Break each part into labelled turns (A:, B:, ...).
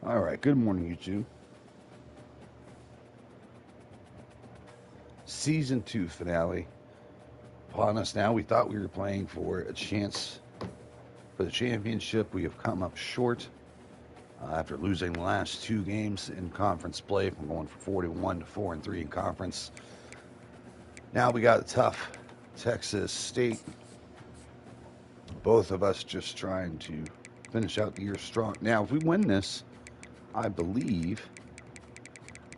A: All right, good morning, YouTube. Season 2 finale upon us now. We thought we were playing for a chance for the championship. We have come up short after losing the last 2 games in conference play. From going from 41 to 4-3 in conference. Now we got a tough Texas State. Both of us just trying to finish out the year strong. Now, if we win this, I believe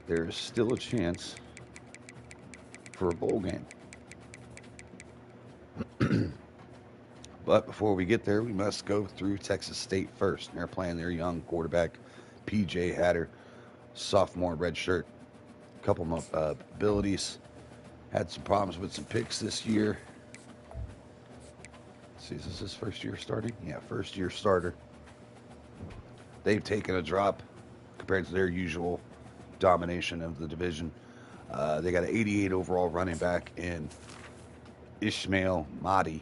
A: there is still a chance for a bowl game. But before we get there, we must go through Texas State first. They're playing their young quarterback, P.J. Hatter, sophomore redshirt. A couple of abilities. Had some problems with some picks this year. Let's see, is this his first year starting? Yeah, first year starter. They've taken a drop compared to their usual domination of the division. They got an 88 overall running back in Ishmael Mahdi.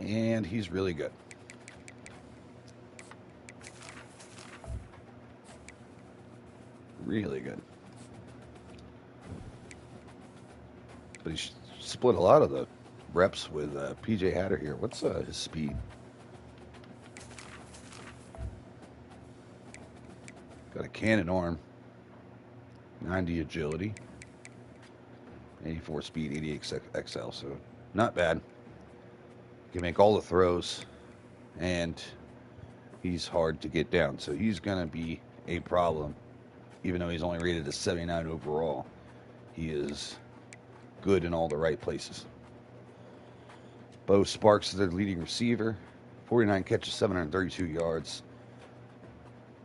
A: And he's really good. Really good. But he split a lot of the reps with P.J. Hatter here. What's his speed? Got a cannon arm, 90 agility, 84 speed, 88 XL, so not bad. Can make all the throws, and he's hard to get down. So he's going to be a problem, even though he's only rated a 79 overall. He is good in all the right places. Bo Sparks is their leading receiver, 49 catches, 732 yards.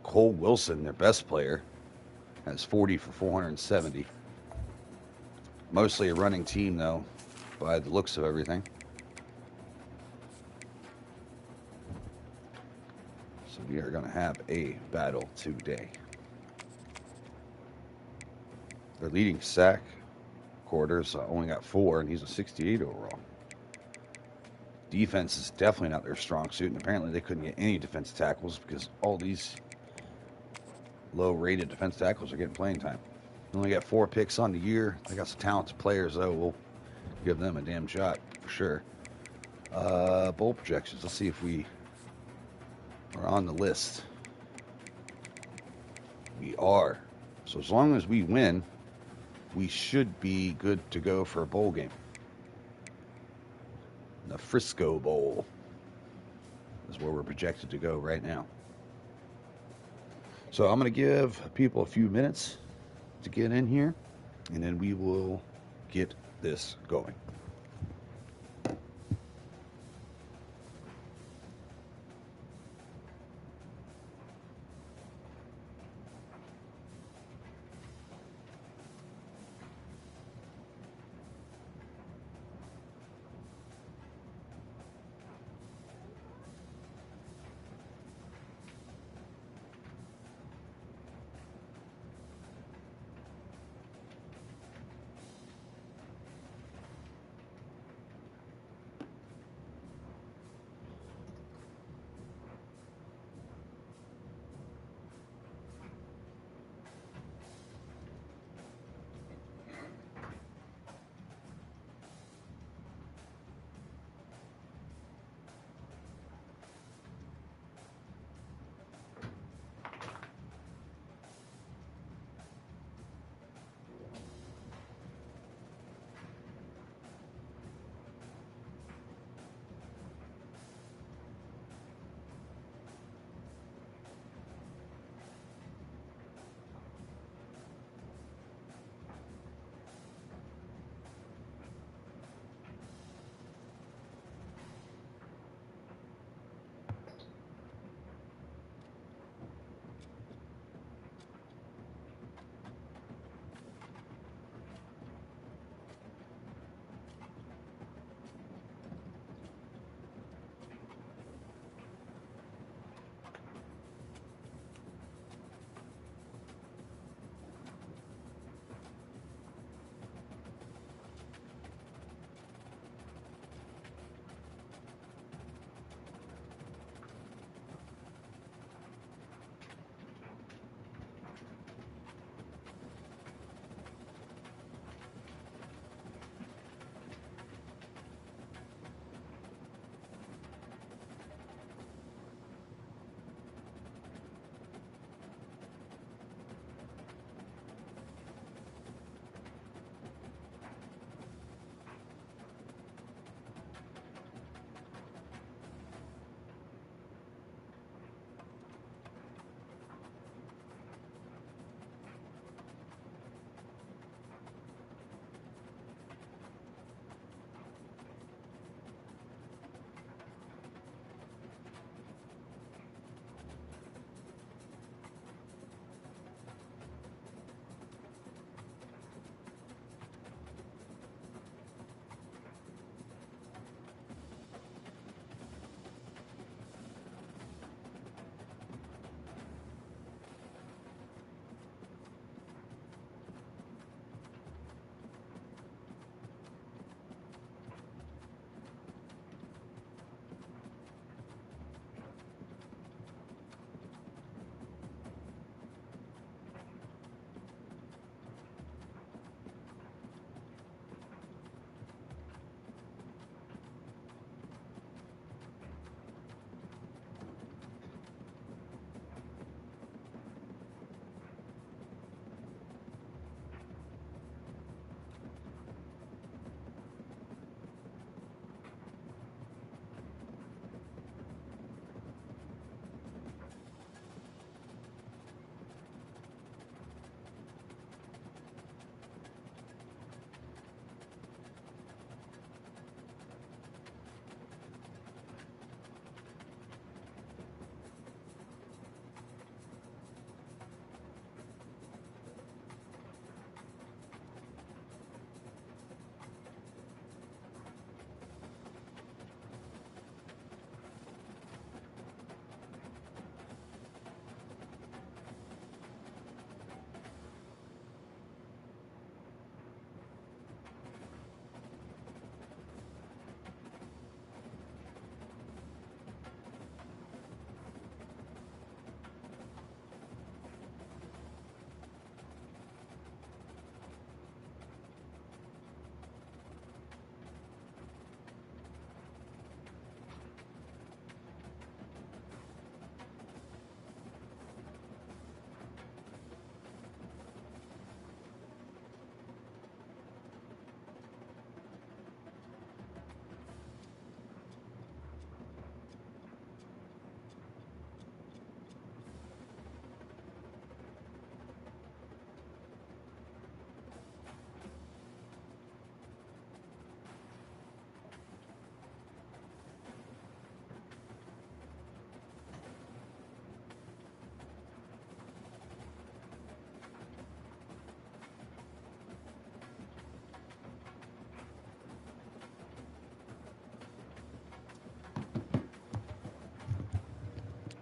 A: Cole Wilson, their best player, has 40 for 470. Mostly a running team, though, by the looks of everything. So we are going to have a battle today. Their leading sack quarters only got 4, and he's a 68 overall. Defense is definitely not their strong suit, and apparently they couldn't get any defensive tackles because all these low-rated defensive tackles are getting playing time. They only got 4 picks on the year. They got some talented players, though. We'll give them a damn shot for sure. Bowl projections. Let's see if we are on the list. We are. So as long as we win, we should be good to go for a bowl game. The Frisco Bowl is where we're projected to go right now. So I'm going to give people a few minutes to get in here, and then we will get this going.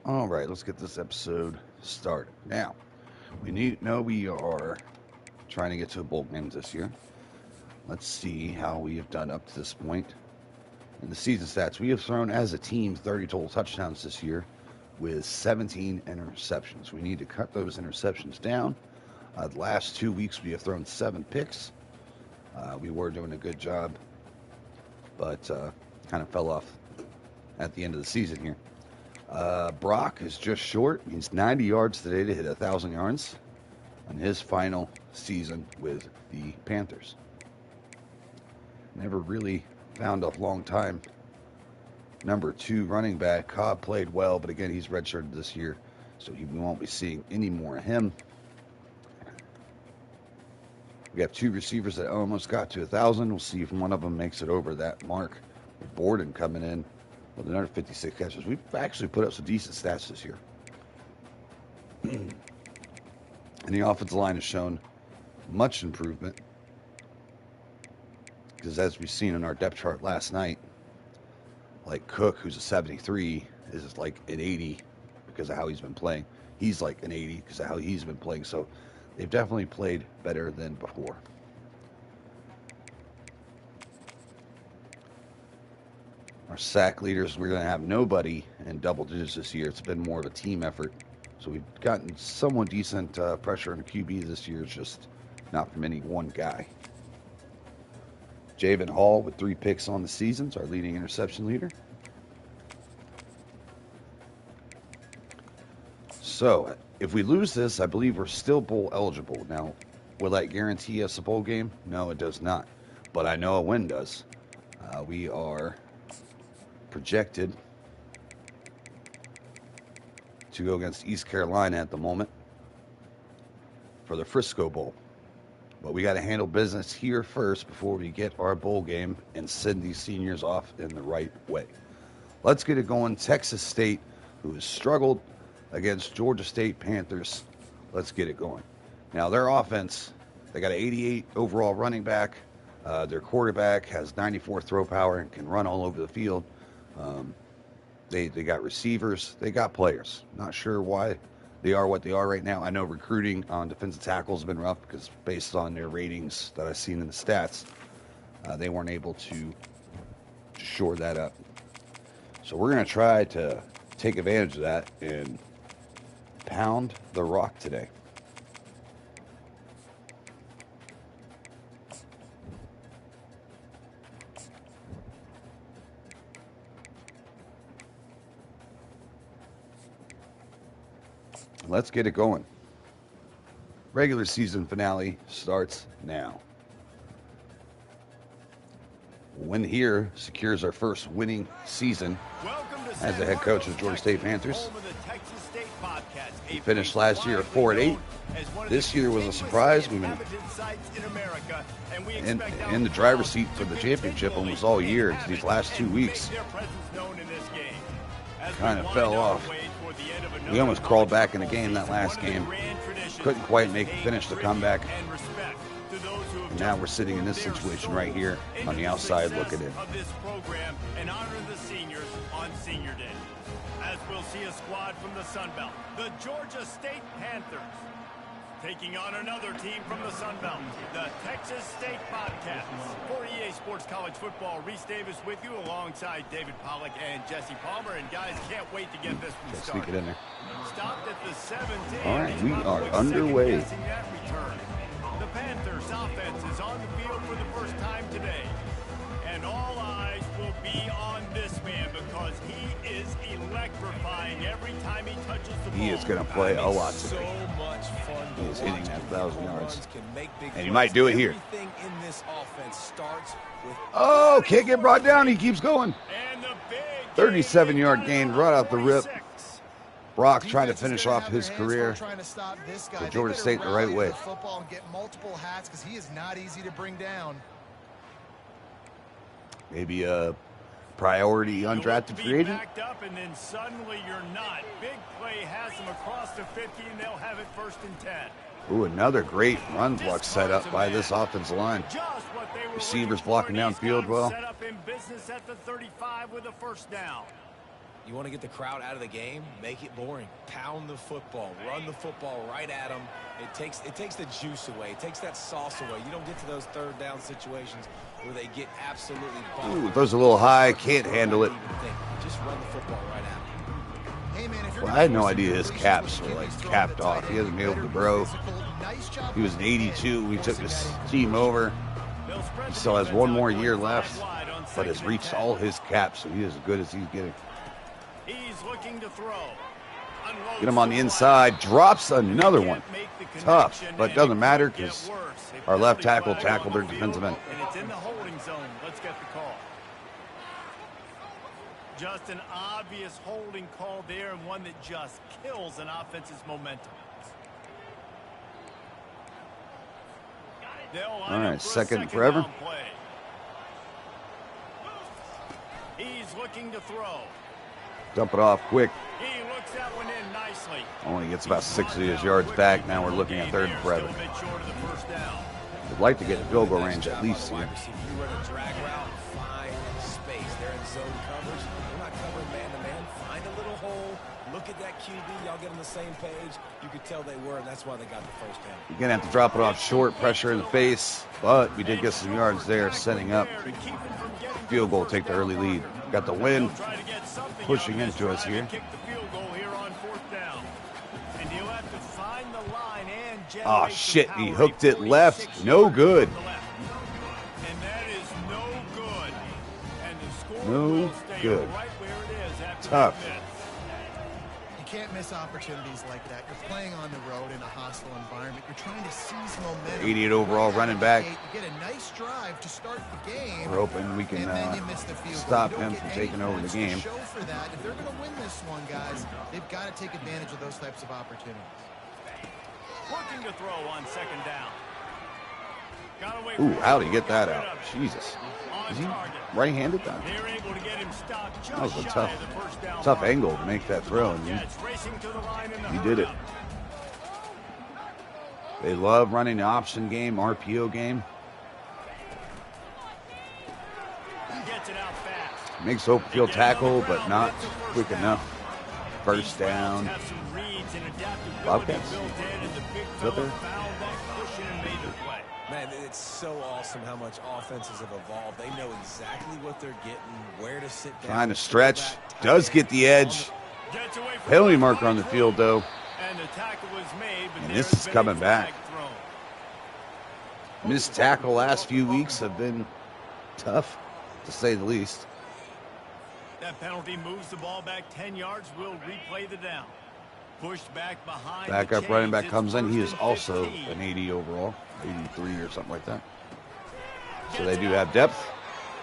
A: All right, let's get this episode started. Now, we are trying to get to a bowl game this year. Let's see how we have done up to this point. In the season stats, we have thrown as a team 30 total touchdowns this year with 17 interceptions. We need to cut those interceptions down. The last 2 weeks, we have thrown 7 picks. We were doing a good job, but kind of fell off at the end of the season here. Brock is just short. He's 90 yards today to hit 1,000 yards on his final season with the Panthers. Never really found a long time number 2 running back. Cobb played well, but again, he's redshirted this year, so we won't be seeing any more of him. We have 2 receivers that almost got to 1,000. We'll see if one of them makes it over that mark. Borden coming in with another 56 catches. We've actually put up some decent stats this year. And the offensive line has shown much improvement. Because as we've seen in our depth chart last night, like Cook, who's a 73, is like an 80 because of how he's been playing. He's like an 80 because of how he's been playing. So they've definitely played better than before. Our sack leaders, we're going to have nobody in double digits this year. It's been more of a team effort. So we've gotten somewhat decent pressure on the QB this year. It's just not from any one guy. Javen Hall with 3 picks on the season, our leading interception leader. So if we lose this, I believe we're still bowl eligible. Now, will that guarantee us a bowl game? No, it does not. But I know a win does. We are projected to go against East Carolina at the moment for the Frisco Bowl. But we got to handle business here first before we get our bowl game and send these seniors off in the right way. Let's get it going. Texas State, who has struggled against Georgia State Panthers. Let's get it going. Now, their offense, they got an 88 overall running back. Their quarterback has 94 throw power and can run all over the field. They got receivers. They got players. Not sure why they are what they are right now. I know recruiting on defensive tackles has been rough because based on their ratings that I've seen in the stats, they weren't able to shore that up. So we're going to try to take advantage of that and pound the rock today. Let's get it going. Regular season finale starts now. Win here secures our first winning season as the head coach of the Georgia State Panthers. We finished last year at 4-8. This year was a surprise. We've been in the driver's seat for the championship almost all year. These last 2 weeks kind of fell off. We almost crawled back in the game that last game. Couldn't quite finish the comeback. And now we're sitting in this situation right here on the outside looking in.
B: And honor the seniors on Senior Day. As we'll see a squad from the Sun Belt, the Georgia State Panthers, taking on another team from the Sun Belt, the Texas State Bobcats. For EA Sports College Football, Reese Davis with you alongside David Pollack and Jesse Palmer. And guys, can't wait to get this one started.
A: Sneak it in there.
B: Stopped at the 17.
A: All right, we are underway.
B: The Panthers offense is on the field for the first time today. And all eyes will be on this man because he is electrifying every time he touches the ball.
A: He is going to play a lot today.
B: So much fun.
A: He is hitting that 1,000 yards. And he might do it here.
B: Everything in this offense starts with
A: Oh, can't get brought down. He keeps going. 37-yard gain right out the rip. Brock trying to finish off his career for Georgia State the right way.
C: Football and get multiple hats because he is not easy to bring down.
A: Maybe a priority undrafted free agent.
B: Backed up and then suddenly you're not. Big play has them across the 50 and they'll have it 1st and 10.
A: Ooh, another great run block set up by this offensive line. Receivers blocking downfield well.
B: Set up in business at the 35 with a 1st down.
D: You want to get the crowd out of the game? Make it boring. Pound the football. Run the football right at them. It takes the juice away. It takes that sauce away. You don't get to those third down situations where they get absolutely bombed.
A: Ooh, throws a little high. Can't handle it.
D: Just run the football right at them.
C: Hey man, if
A: Well, I had no idea his caps were like capped off. He hasn't been able to grow. He was an 82 when we took this team over. He still has one more year left, but has reached all his caps, so he is as good as he's getting.
B: He's looking to throw.
A: Get him on the inside, drops another one. Tough, but it doesn't matter because our left tackle tackled their defensive end.
B: And it's in the holding zone. Let's get the call. Just an obvious holding call there, and one that just kills an offense's momentum.
A: All right, second and forever.
B: He's looking to throw.
A: Dump it off quick.
B: He looks that one in nicely.
A: Only gets about 60 of his yards back. Now we're looking at third and forever. Would like to get a field goal range at least here.
D: You run a drag route, find space. They're in zone coverage. They're not covering man-to-man. Find a little hole. Look at that QB. Y'all get on the same page. You could tell they were, and that's why they got the first down.
A: You're going to have to drop it off short, pressure in the face, but we did get some yards there, setting up field goal, take the early lead. Got the win, pushing into us here. Oh, shit, he hooked it left. No good.
B: And that is no good. And the score
A: No
B: will stay
A: good.
B: right where it is after
A: Tough.
B: that.
C: You can't miss opportunities like that. You're playing on the road in a hostile environment. You're trying to seize momentum.
A: 88 overall running back.
C: You get a nice drive to start the game.
A: We're hoping we can
C: and then you miss the field goal.
A: stop
C: You don't
A: him
C: get
A: from
C: any
A: taking over the
C: points to
A: game.
C: show for that. If they're going to win this one, guys, they've got to take advantage of those types of opportunities.
B: Looking to throw on second down. Got away
A: Ooh,
B: from
A: how'd
B: it.
A: he get that
B: Got
A: out?
B: rid of it.
A: Jesus.
B: On
A: Is he
B: target.
A: right-handed that?
B: They're able to get him stopped just
A: That was a
B: shy
A: tough,
B: of the first down
A: tough
B: mark.
A: angle to make that throw. And
B: Yeah, it's racing to the line in the
A: he did it.
B: hurry-up.
A: They love running the option game, RPO game.
B: Gets it out fast.
A: Makes open field tackle, but not quick enough. First down.
B: Have some reads and adaptability
A: Wildcats?
B: built in, and the big
A: Is that
B: fella
A: there?
B: found that cushion and made the play.
D: Man, it's so awesome how much offenses have evolved. They know exactly what they're getting, where to sit down.
A: Trying to stretch. Does get the edge.
B: Gets away from
A: Penalty
B: the
A: marker on the
B: flag
A: field, though.
B: And the tackle was made, but
A: And
B: there's
A: this is
B: been a
A: coming
B: flag
A: back.
B: thrown.
A: Missed tackle last few weeks have been tough, to say the least.
B: That penalty moves the ball back 10 yards. We'll replay the down. Pushed back behind.
A: Backup
B: the
A: running
B: chains.
A: back comes in. He is
B: It's
A: also
B: 15.
A: an 80 overall, 83 or something like that. So they do have depth.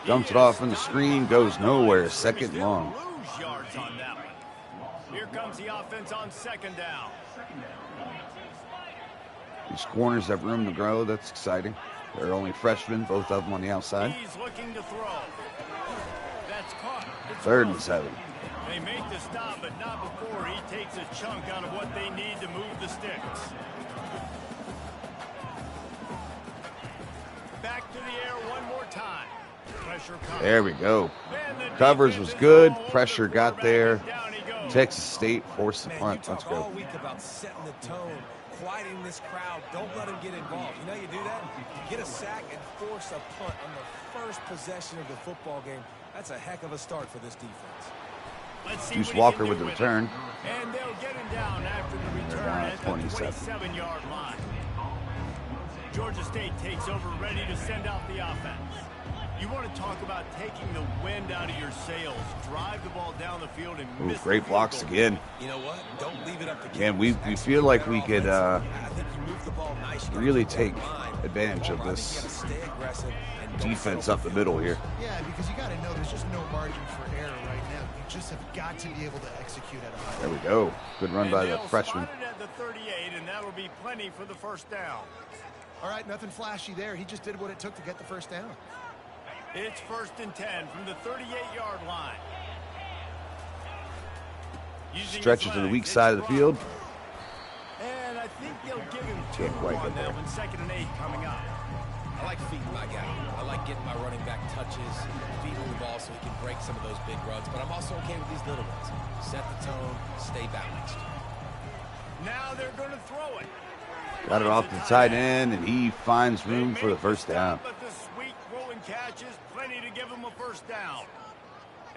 A: Dumps it off in the screen, goes nowhere. Second long.
B: Lose yards on that one. Here comes the offense on second down.
A: These corners have room to grow. That's exciting. They're only freshmen, both of them on the outside.
B: He's looking to throw. That's caught. It's
A: Third and
B: close.
A: 7.
B: They make the stop, but not before he takes a chunk out of what they need to move the sticks. Back to the air one more time. Pressure comes.
A: There we go.
B: And the
A: Covers
B: defense
A: was
B: is
A: good.
B: all over
A: Pressure
B: the
A: got
B: quarterback,
A: there.
B: and down he goes.
A: Texas State forced the
D: Man,
A: punt.
D: you
A: Let's
D: talk all
A: go.
D: week about setting the tone, quieting this crowd. Don't let them get involved. You know you do that? Get a sack and force a punt on the first possession of the football game. That's a heck of a start for this defense.
B: Let's see
A: Deuce
B: what he
A: Walker
B: can do
A: with the
B: it.
A: return.
B: And they'll get him down after the return
A: down
B: at
A: at
B: the
A: 27.
B: 27-yard line. Georgia State takes over, ready to send out the offense. You want to talk about taking the wind out of your sails. Drive the ball down the field and
A: Ooh,
B: miss the
A: great
B: field
A: blocks
B: goal.
A: again.
D: You know what? Don't leave it up to
A: Again, we
D: keepers.
A: feel like we could
D: I think you move the ball nice. You
A: really
D: gotta keep
A: take
D: that in mind.
A: advantage of
D: I think
A: this
D: you gotta stay aggressive and don't
A: defense
D: settle
A: up the
D: for
A: middle
D: field
A: here.
D: goals.
C: Yeah, because you got to know there's just no margin for error right now. You just have got to be able to execute at a high
A: There
C: level.
A: we go. Good run
B: And
A: by the
B: they'll
A: freshman.
B: spot it at the 38, and that'll be plenty for the first down.
C: All right, nothing flashy there. He just did what it took to get the first down.
B: It's 1st and 10 from the 38-yard line. Using
A: Stretches
B: his
A: to the
B: legs,
A: weak
B: it's
A: side of the
B: Brock.
A: field.
B: And I think they'll give him 2
A: Can't quite
B: on
A: get
B: that
A: there.
B: one. 2nd and 8 coming up.
D: I like feeding my guy. I like getting my running back touches, feeding the ball so he can break some of those big runs, but I'm also okay with these little ones. Set the tone, stay balanced.
B: Now they're going to throw it.
A: Got it off the tight end, and he finds room for the first down.
B: But the sweet rolling catch is plenty to give him a first down.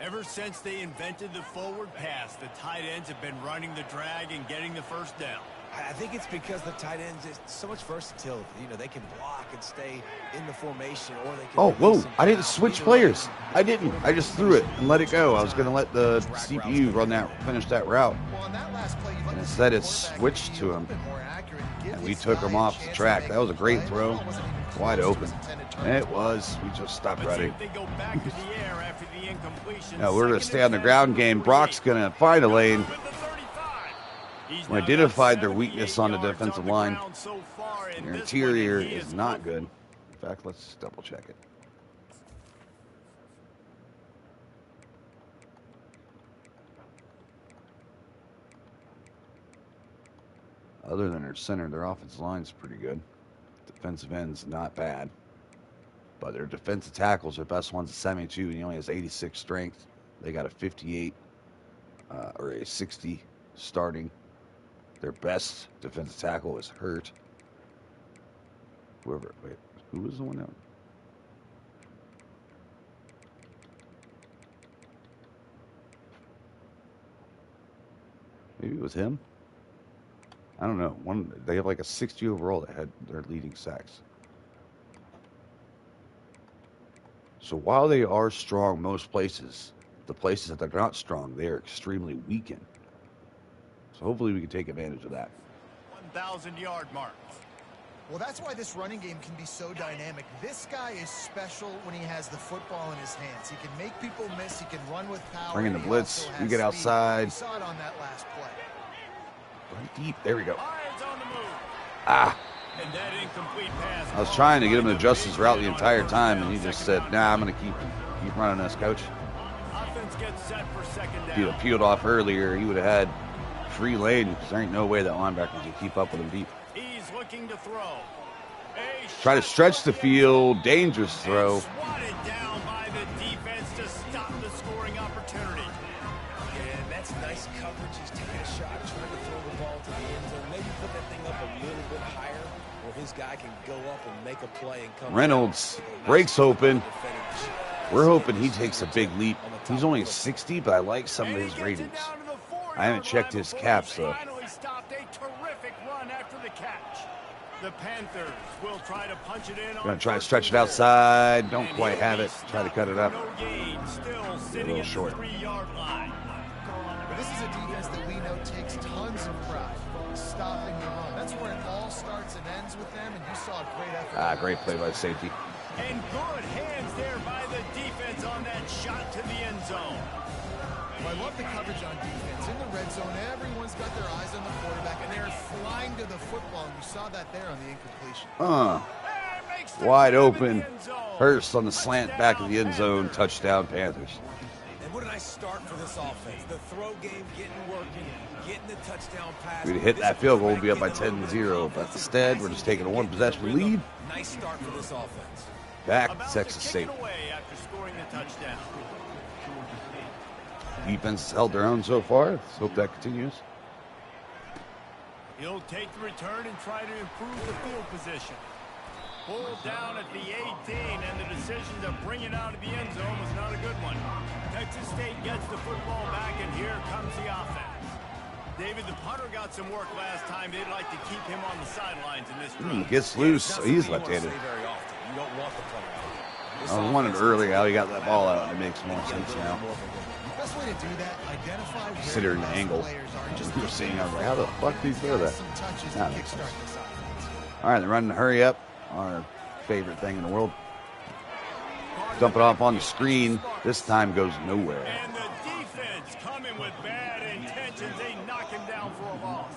B: Ever since they invented the forward pass, the tight ends have been running the drag and getting the first down.
D: I think it's because the tight ends is so much versatility. You know, they can block and stay in the formation, or they can.
A: Oh, whoa! I didn't switch players. I didn't. I just threw it and let it go. I was going to let the CPU finish that route. And instead, it switched to him, and we took him off the track. That was a great throw, wide open. It was. We just stopped running. Now we're going to stay on the ground game. Brock's going to find a lane. We identified their weakness on the defensive line. Their interior is not good. In fact, let's double check it. Other than their center, their offensive line is pretty good. Defensive end's not bad. But their defensive tackles, their best one's a 72, and he only has 86 strength. They got a 58 or a 60 starting. Their best defensive tackle is hurt. Wait, who was the one that? Maybe it was him. I don't know. They have like a 60 overall that had their leading sacks. So while they are strong most places, the places that they're not strong, they are extremely weak in. So hopefully we can take advantage of that.
B: 1,000-yard mark.
C: Well, that's why this running game can be so dynamic. This guy is special when he has the football in his hands. He can make people miss. He can run with power.
A: Bring in the blitz. You get outside.
C: We saw it on that last play.
A: Right deep. There we go.
B: On the move.
A: Ah.
B: And that incomplete pass.
A: I was trying to get him to adjust his route the entire time, and he just said, "Nah, I'm going to keep running this, coach."
B: Offense gets set for second down.
A: If he'd have peeled off earlier, he would have had free lane, because there ain't no way that linebackers can keep up with him deep.
B: He's looking to throw.
A: Try to stretch the field. Dangerous throw.
B: Swatted down by the defense to stop the scoring opportunity.
D: Yeah, and that's nice coverage. He's taking a shot, trying to throw the ball to the end zone. Maybe put that thing up a little bit higher, where his guy can go up and make a play and come.
A: Reynolds breaks open. We're hoping he takes a big leap. He's only 60, but I like some of his ratings. I haven't checked his caps, though.
B: Stopped a terrific run after the catch. The Panthers will try to punch it in.
A: Gonna try to stretch it outside. Don't quite have it. Try to cut it up.
B: Still sitting
A: a little short.
B: at the 3-yard line.
C: But this is a defense that we know takes tons of pride stopping the run. That's where it all starts and ends with them, and you saw a great effort.
A: Great play by safety.
B: And good hands there by the defense on that shot to the end zone.
C: Well, I love the coverage on defense. In the red zone, everyone's got their eyes on the quarterback, and they're flying to the football. And you saw that there on the incompletion.
A: Wide open. Hurst on the slant back of the end zone. Touchdown, Panthers.
D: And what a nice start for this offense. The throw game getting working, getting the touchdown pass.
A: We'd hit that field goal, we'd be up by 10-0. But instead, we're just taking a one-possession lead.
D: Nice start for this offense.
A: Back to Texas State.
B: After scoring the touchdown.
A: Defense has held their own so far. Let's hope that continues.
B: He'll take the return and try to improve the field position. Pulled down at the 18, and the decision to bring it out of the end zone was not a good one. Texas State gets the football back, and here comes the offense. David, the punter got some work last time. They'd like to keep him on the sidelines in this drive.
A: Gets loose. He's left-handed.
D: You don't want the punter.
A: I wanted earlier how he got that ball out. It makes more sense now.
C: Best way to do that, identify
A: considering the angle. You're seeing, I was like, how the fuck do you throw that? That makes sense. All right, they're running hurry up. Our favorite thing in the world. Dump it off on the screen. This time goes nowhere.
B: And the defense coming with bad intentions. They knock him down for a loss.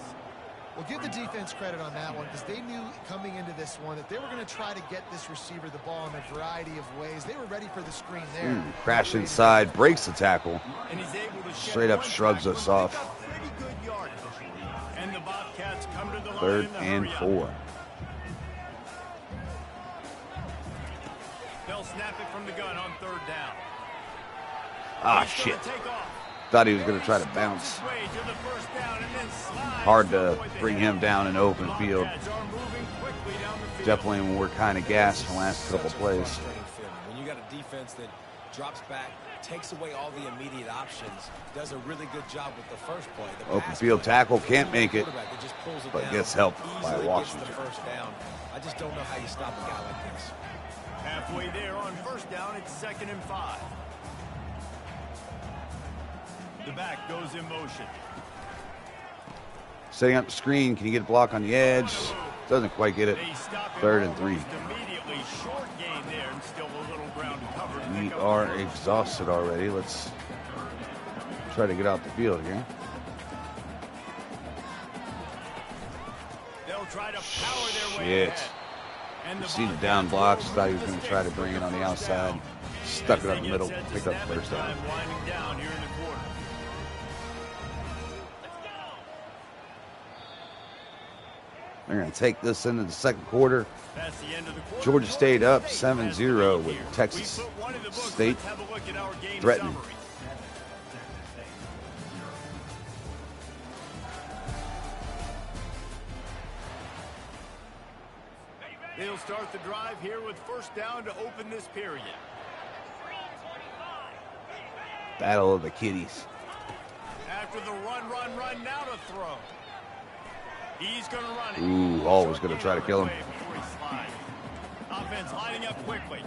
C: Well, give the defense credit on that one, because they knew coming into this one that they were going to try to get this receiver the ball in a variety of ways. They were ready for the screen there.
A: Crash inside, breaks the tackle.
B: And he's able to
A: straight up shrugs us off.
B: Pretty good yardage. And the Bobcats come to the line.
A: 3rd and 4.
B: They'll snap it from the gun on 3rd down.
A: Ah, shit. Thought he was going to try to bounce. Hard to bring him down in open field. Definitely when we're kind of gassed from the last couple plays.
D: When you got a defense that drops back, takes away all the immediate options, does a really good job with the first play.
A: Open field tackle can't make it, but gets help by Washington.
D: I just don't know how you stop a guy like this.
B: Halfway there on first down, it's 2nd and 5. The back goes in motion.
A: Setting up the screen. Can you get a block on the edge? Doesn't quite get it. 3rd and 3. We are exhausted already. Let's try to get out the field here. Shit. You see the down blocks. Thought he was going to try to bring it on the outside. Stuck it up the middle. Picked up the first down. They're going to take this into the second quarter. Georgia State up 7-0 with Texas State threatening.
B: They'll start the drive here with first down to open this period.
A: Battle of the Kitties.
B: After the run, now to throw. He's going to run it.
A: Ooh, Hall was going to try to kill him.
B: Offense lining up quickly.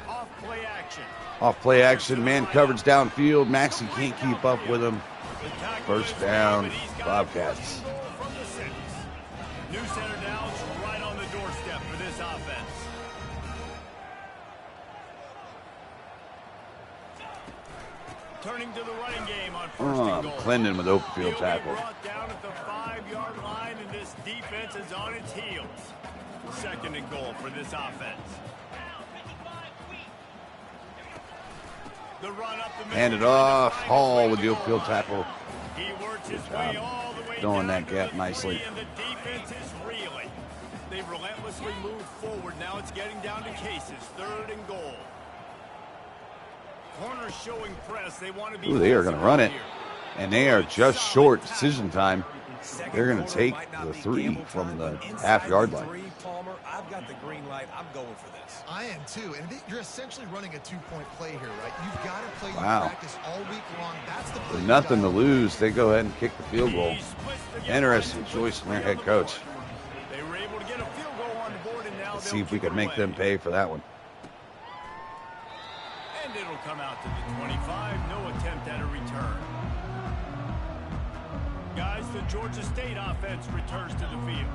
B: Off play action.
A: Off play action. Man coverage downfield. Maxey can't keep up with him. First down, Bobcats.
B: New center downs right on the doorstep for this offense. Turning to the running game on first and goal.
A: Clendon with open field tackle.
B: Brought down at the 5-yard line, and this defense is on its heels. 2nd and goal for this offense. The run up the middle.
A: Hand it off. Hall with the open field tackle.
B: He works his way all the way
A: filling
B: down
A: that gap nicely.
B: And the defense is reeling. They've relentlessly moved forward. Now it's getting down to cases. 3rd and goal. Corners showing press. They want to be.
A: Ooh, they are going to run it. And they are just short decision time. They're going to take the 3 from the half-yard line.
D: Palmer, I've got the green light. I'm going for this.
C: I am too. And you're essentially running a 2-point play here, right? You've got to play your practice all week long. That's the play.
A: With nothing to lose, they go ahead and kick the field goal. Interesting choice from their head coach.
B: They were able to get a field goal on the board, and now
A: Let's see if we can make them pay for that one.
B: And it'll come out to the 25. No attempt at a return. Guys, the Georgia State offense returns to the field.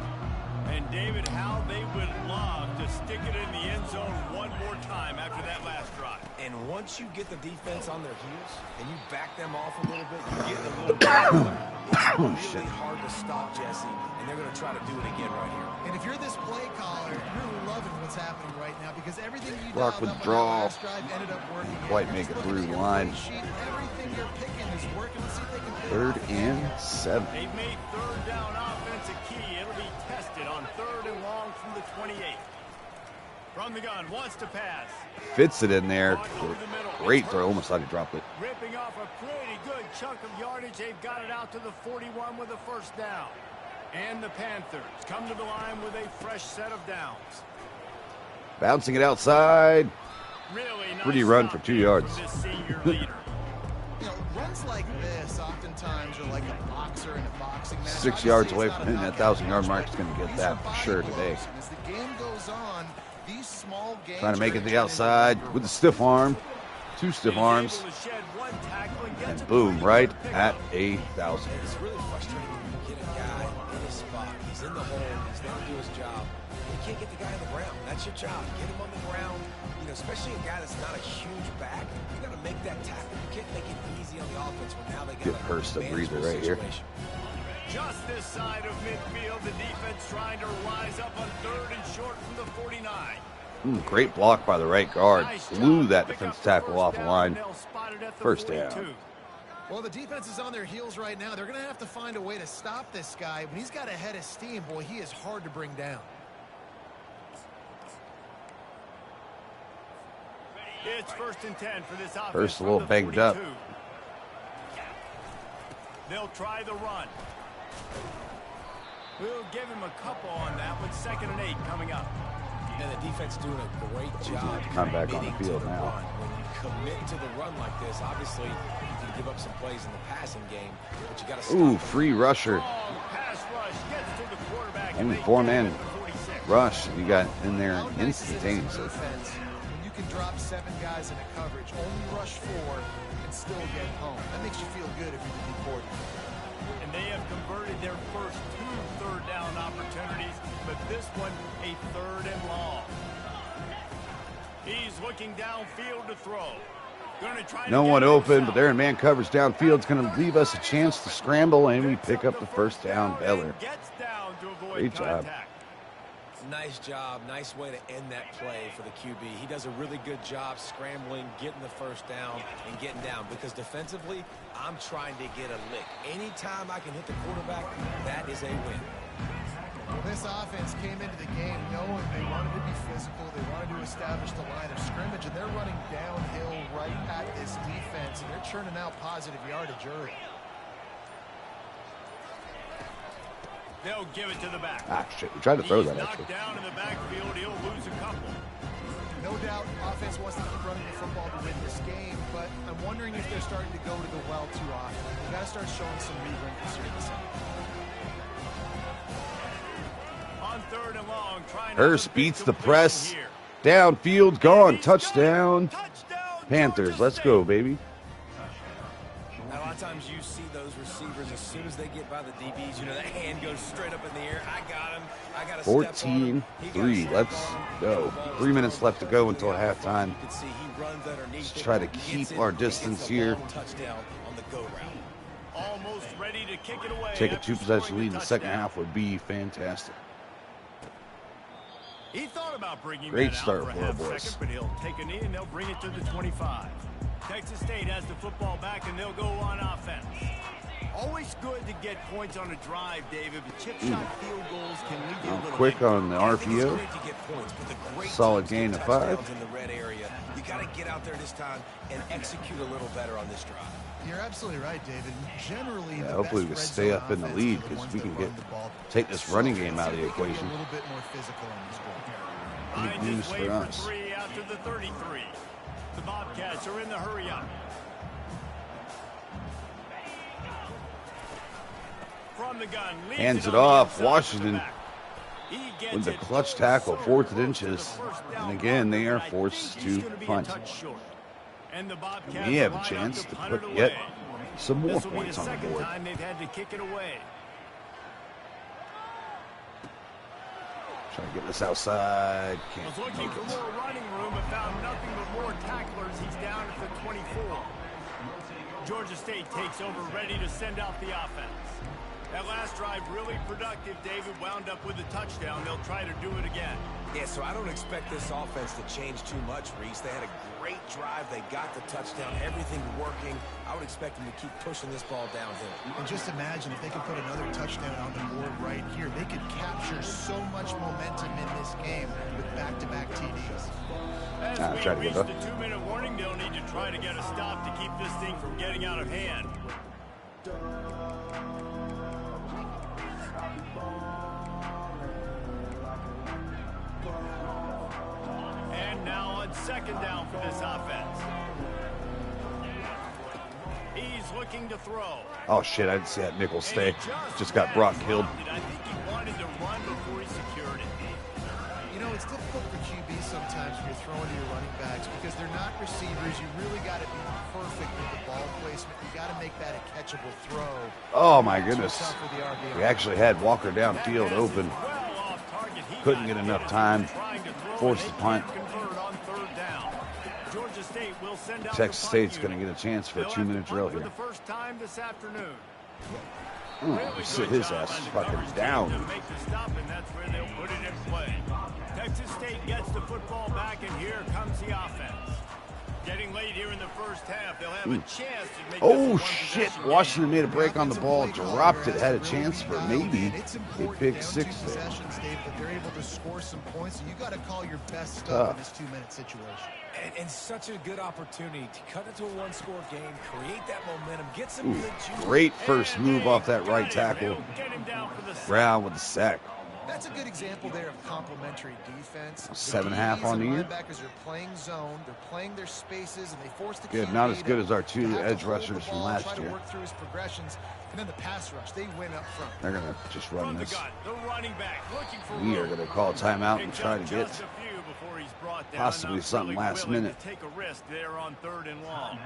B: And David, how they would love to stick it in the end zone one more time after that last drive.
D: And once you get the defense on their heels and you back them off a little bit, you get a little bit it's really hard to stop, Jesse, and they're going to try to do it again right here.
C: And if you're this play caller, you're loving what's happening right now because everything you
A: Block
C: dialed
A: with
C: up
A: draw.
C: on the last drive ended up working.
A: Quite make it through the line.
C: Everything you're picking is working. Let's see if they can
A: 3rd and 7.
B: They've made 3rd down offense a key. It'll be tested on 3rd and long from the 28. From the gun, wants to pass.
A: Fits it in there. Great throw. Almost thought he dropped it.
B: Ripping off a pretty good chunk of yardage. They've got it out to the 41 with a first down. And the Panthers come to the line with a fresh set of downs.
A: Bouncing it outside.
B: Really nice
A: Pretty run for 2 yards.
B: This senior leader.
C: You know, runs like this oftentimes are like a boxer in a boxing match.
A: 6 yards away from hitting that 1,000-yard mark. Is going to get that for sure today.
C: As the game goes on, these small games
A: Trying to make it to the outside with the stiff arm. 2 stiff arms. And boom, right at 1,000.
D: It's really frustrating when you get a guy in his spot. He's in the hole. He's there to do his job. You can't get the guy on the ground. That's your job. Get him on the ground. You know, especially a guy that's not a huge back. You got to make that tackle. You can't make it easy on the offense when now they got
A: Get Hurst a breather right here.
B: Just this side of midfield, the defense trying to rise up on 3rd and short from the 49.
A: Great block by the right guard. Blew that defensive tackle off the line. First down.
C: Well, the defense is on their heels right now. They're going to have to find a way to stop this guy. When he's got a head of steam, boy, he is hard to bring down.
B: It's 1st and 10 for this offense.
A: First a little banged up.
B: They'll try the run. We'll give him a couple on that with 2nd and 8 coming up.
D: And the defense doing a great job.
A: I'm back on the field now.
D: Run. When you commit to the run like this, obviously you can give up some plays in the passing game, but you got to stop.
A: Ooh, free rusher.
B: Pass rush gets to the quarterback.
A: Only 4-man rush. You got in there instantaneously.
C: When you can drop 7 guys in a coverage, only rush 4, and still get home. That makes you feel good if you're the D coordinator.
B: And they have converted their first 2 third-down opportunities, but this one a 3rd and long. He's looking downfield to throw. Gonna try
A: No
B: to
A: one
B: get
A: open,
B: it
A: but they're in man coverage downfield. It's going to leave us a chance to scramble, and we pick up the first down. Beller.
B: Gets down to avoid
A: Great job.
B: contact.
D: Nice job. Nice way to end that play for the QB. He does a really good job scrambling, getting the first down, and getting down. Because defensively, I'm trying to get a lick. Anytime I can hit the quarterback, that is a win.
C: Well, this offense came into the game knowing they wanted to be physical. They wanted to establish the line of scrimmage, and they're running downhill right at this defense, and they're churning out positive yardage early.
B: They'll give it to the back.
A: Ah, shit. We tried to throw
B: He's
A: that,
B: knocked
A: actually.
B: down in the backfield. He'll lose a couple.
C: No doubt, offense wants to keep running the football to win this game, but I'm wondering if they're starting to go to the well too often. They've got to start showing some real emphasis here in the second.
B: On 3rd and long, trying
A: Hurst
B: to
A: beats the
B: position
A: press.
B: here.
A: Downfield, gone.
B: He's got it.
A: Touchdown.
B: Touchdown,
A: Panthers,
B: Georgia
A: let's
B: State.
A: go, baby.
D: Now, a lot of times you see those receivers, as soon as they get by the DBs, you know, that hand goes straight up in the air. I got him. I got to step on him. He got a
A: 14-3.
D: step
A: Let's
D: on him.
A: go.
D: The ball is
A: 3 minutes
D: thrown.
A: left to go until halftime.
D: You can see he runs underneath
A: Let's
D: it,
A: try to
D: gets
A: keep
D: it,
A: our
D: and gets
A: distance
D: a
A: here.
D: long touchdown on the go route.
B: Almost ready to kick it away.
A: Take a
B: after
A: 2-possession
B: scoring
A: lead in the second
B: touchdown.
A: half would be fantastic.
B: He thought about bringing
A: Great
B: that out
A: start
B: for a
A: for our
B: half
A: boys.
B: second, but he'll take a knee and they'll bring it to the 25. Texas State has the football back and they'll go on offense. Always good to get points on a drive, David, but chip shot field goals can lead you a little
A: Quick
B: bit.
A: on the
D: I think it's
A: RPO.
D: great to get points, but the great
A: Solid
D: teams
A: gain
D: get
A: of 5.
D: touchdowns in the red area. You got to get out there this time and execute a little better on this drive.
C: You're absolutely right, David. Generally,
A: Yeah,
C: the
A: hopefully we
C: best
A: can stay
C: red
A: up in the
C: zone
A: lead
C: offenses are the
A: because
C: ones
A: we
C: that
A: can
C: run the ball.
A: take this running
C: So
A: game out of the
C: let's see if they can be
A: equation.
C: a little bit more physical in this ball.
A: Big
B: Finds
A: news
B: his way
A: for
B: for
A: us.
B: 3 after the 33. The Bobcats are in the hurry up. From the gun, leads
A: Hands it
B: on the
A: off.
B: inside
A: Washington
B: to the back. He gets
A: with the
B: it
A: clutch
B: just
A: tackle,
B: so
A: 4th and
B: close to the
A: inches.
B: first down
A: And again, they
B: marker,
A: are
B: but I
A: forced
B: think he's
A: to
B: gonna be a
A: punt.
B: touch short. And the Bobcats
A: We have a
B: line up
A: chance to
B: punt
A: put
B: it
A: yet
B: away.
A: some more
B: This will be
A: points
B: the
A: on the
B: second
A: board.
B: time they've had to kick it away.
A: Trying to get this outside.
B: Was
A: Can't
B: looking
A: make
B: for
A: it.
B: more running room, but found nothing but more tacklers. He's down at the 24. Georgia State takes over, ready to send out the offense. That last drive really productive. David wound up with a touchdown. They'll try to do it again.
D: Yeah, so I don't expect this offense to change too much, Reese. They had a great drive. They got the touchdown. Everything working. I would expect them to keep pushing this ball downhill.
C: And just imagine if they could put another touchdown on the board right here. They could capture so much momentum in this game with back-to-back TDs.
B: As
A: Ah,
B: we
A: try to
B: reach
A: give
B: the
A: up.
B: 2-minute warning, they'll need to try to get a stop to keep this thing from getting out of hand. And now on 2nd down for this offense. He's looking to throw.
A: Oh, shit. I didn't see that nickel stay.
B: And he
A: Just got Brock killed.
B: I think he wanted to run before he secured it.
C: You know, it's difficult for QBs sometimes when you're throwing to your running backs because they're not receivers. You really got to be perfect with the ball placement. You got to make that a catchable throw.
A: Oh, my
C: Too
A: goodness.
C: tough for the RBI.
A: We actually had Walker downfield open.
B: Well off target. He
A: Couldn't
B: got
A: get enough
B: hit
A: time.
B: trying to throw,
A: Forced
B: and
A: the
B: they
A: punt.
B: can't convert on 3rd down. Georgia State will send out
A: Texas
B: the punt
A: State's
B: unit.
A: going to get a chance for a
B: They'll have to
A: 2-minute
B: punt
A: drill
B: for
A: here.
B: the first time this afternoon.
A: Oh, sit his ass fucking
B: To
A: down.
B: make the stop, and that's where they'll put it in play. Texas State gets the football back, and here comes the offense. Getting late here in the first half, they'll have a chance to make
A: Oh,
B: this a
A: shit.
B: one-possession game.
A: Washington made a break on the ball, dropped it, had a chance for maybe
C: It's
A: a
C: important
A: pick
C: down
A: six
C: two
A: there.
C: possessions, Dave, that they're able to score some points. So you got to call your best stuff in this 2-minute situation.
D: And such a good opportunity to cut into a one-score game, create that momentum, get some good juice.
A: Great first move off that right
B: Got him.
A: tackle.
B: He'll get him down for the sack.
A: Brown with the sack.
C: That's a good example there of complementary defense.
A: 7.5 on the year.
C: Linebackers are playing zone, they're playing their spaces, and they force the
A: Good,
C: QB
A: not as good
C: to-
A: as our
C: to
A: two
C: have to
A: edge
C: hold
A: rushers
C: the
A: from
C: ball,
A: last
C: try to
A: year.
C: work through his progressions, and then the pass rush, they win up front.
A: They're going to just run
B: From the
A: this.
B: gun, the running back looking for
A: We are
B: room.
A: going to call timeout and
B: Picks
A: try
B: up
A: to get
B: just a few before he's brought down.
A: possibly
B: Not
A: something
B: really
A: last
B: willing
A: minute.
B: to take a risk there on 3rd and long.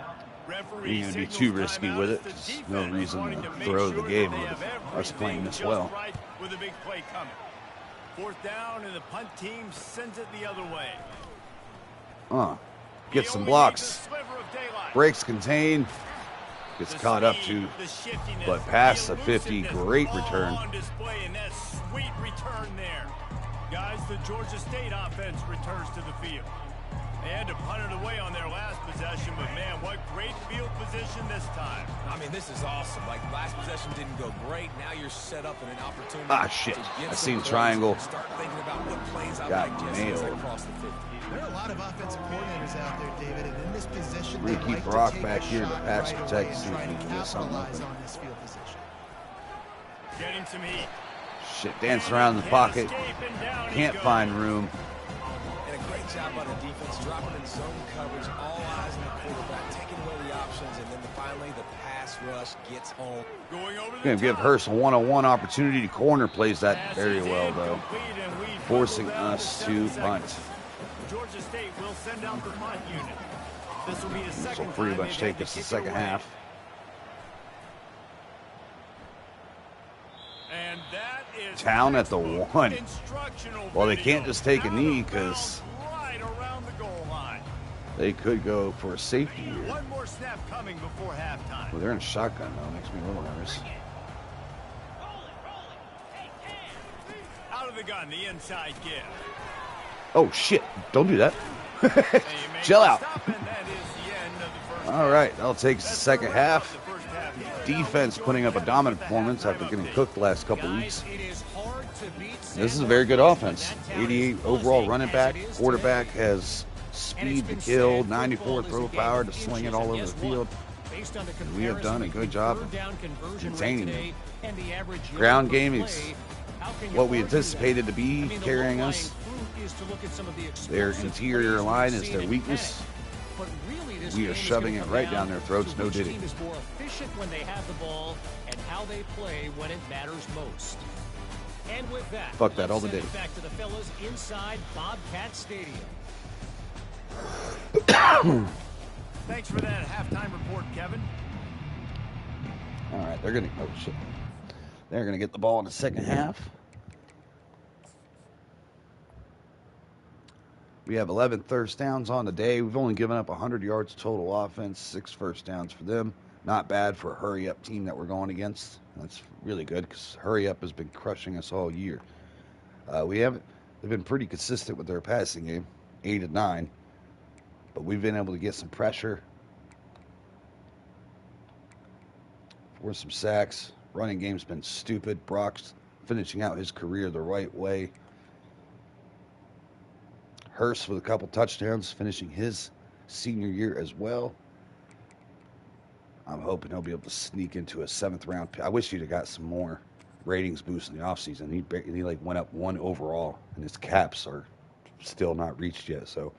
B: Referee
A: You're going to be
B: signals
A: too risky
B: timeout
A: with
B: as
A: it.
B: the
A: There's no
B: defense
A: reason
B: wanting
A: to
B: make
A: throw the
B: sure
A: game
B: that they
A: with
B: have
A: us playing
B: everything
A: this
B: just
A: well.
B: right with a big play coming. 4th down, and the punt team sends it the other way.
A: Get
B: He
A: some
B: only
A: blocks.
B: needs a sliver of daylight.
A: Breaks contain. Gets
B: The
A: caught up
B: speed,
A: too.
B: the shiftiness,
A: But past the
B: the
A: 50,
B: elusiveness,
A: great
B: all
A: return.
B: on display in that sweet return there. Guys, the Georgia State offense returns to the field. They had to punt it away on their last possession, but man, what great field position this time.
D: I mean, this is awesome. Like, last possession didn't go great. Now you're set up in an opportunity
A: Ah, shit.
D: to
A: I
D: get some
A: seen
D: points
A: triangle.
D: and start thinking about what plays I
A: Got
D: like just as I
A: nailed.
D: cross the 50.
C: There are a lot of offensive coordinators out there, David, and in this position,
A: We're
C: they
A: gonna keep
C: like
A: Brock
C: to take
A: back
C: a
A: here to
C: shot
A: pass
C: right
A: protect,
C: away
A: see
C: and
A: if
C: try
A: we
C: to
A: can get something
C: capitalize
A: open.
C: on this field position.
B: Getting some heat.
A: Shit, dancing around in the
B: Can't
A: pocket.
B: escape, and down he
A: Can't
B: goes.
A: find room.
D: And a great job by the defense, dropping in zone coverage, all eyes on the quarterback, taking away the options, and then finally the pass rush gets home.
B: Going over the
A: Going to give
B: top.
A: Hurst a one-on-one opportunity. Corner plays that
B: Pass
A: very
B: is
A: well, though.
B: incomplete, and we
A: Forcing
B: dribble down
A: us
B: to
A: to
B: 7
A: punt.
B: seconds. Georgia State will send out the punt unit. This will be the
A: This
B: second
A: will pretty
B: time
A: much
B: they've
A: take
B: had
A: us
B: to
A: the
B: kick it
A: second
B: away.
A: half.
B: And that is
A: Town at the
B: textbook
A: 1.
B: instructional
A: Well, they
B: video.
A: can't just take a
B: Out of
A: knee
B: bounds,
A: 'cause
B: right around the goal line.
A: they could go for a safety here.
B: One more snap coming before halftime.
A: Well, they're in a shotgun, though. Makes me a little nervous.
B: Out of the gun, the inside give.
A: Oh, shit. Don't do that.
B: And he makes
A: Chill
B: the
A: out.
B: stop, and that is the end of the first
A: All right, that'll take us the
B: That's
A: second
B: the
A: half.
B: first half here.
A: Defense putting up a dominant performance after getting cooked the last couple weeks. This is a very good offense. 88 overall running back. Quarterback has speed to kill, 94 throw power to sling it all over the field. We have done a good job of containing them. Ground game is what we anticipated to be carrying us. Their interior line is their weakness. We are shoving it right down their throats, no diddy.
E: Team is more efficient when they have the ball and how they play when it matters most. And with that,
A: Fuck that, all the
E: let's
A: day.
E: send it back to the fellas inside Bobcat Stadium.
B: Thanks for that halftime report, Kevin.
A: All right, they're gonna. Oh shit! They're gonna get the ball in the second half. We have 11 first downs on the day. We've only given up 100 yards total offense, 6 first downs for them. Not bad for a hurry-up team that we're going against. That's really good because hurry-up has been crushing us all year. They've been pretty consistent with their passing game, 8 of 9. But we've been able to get some pressure, force some sacks. Running game's been stupid. Brock's finishing out his career the right way. Hurst with a couple touchdowns, finishing his senior year as well. I'm hoping he'll be able to sneak into a 7th round. I wish he'd have got some more ratings boost in the offseason. He like went up 1 overall, and his caps are still not reached yet. So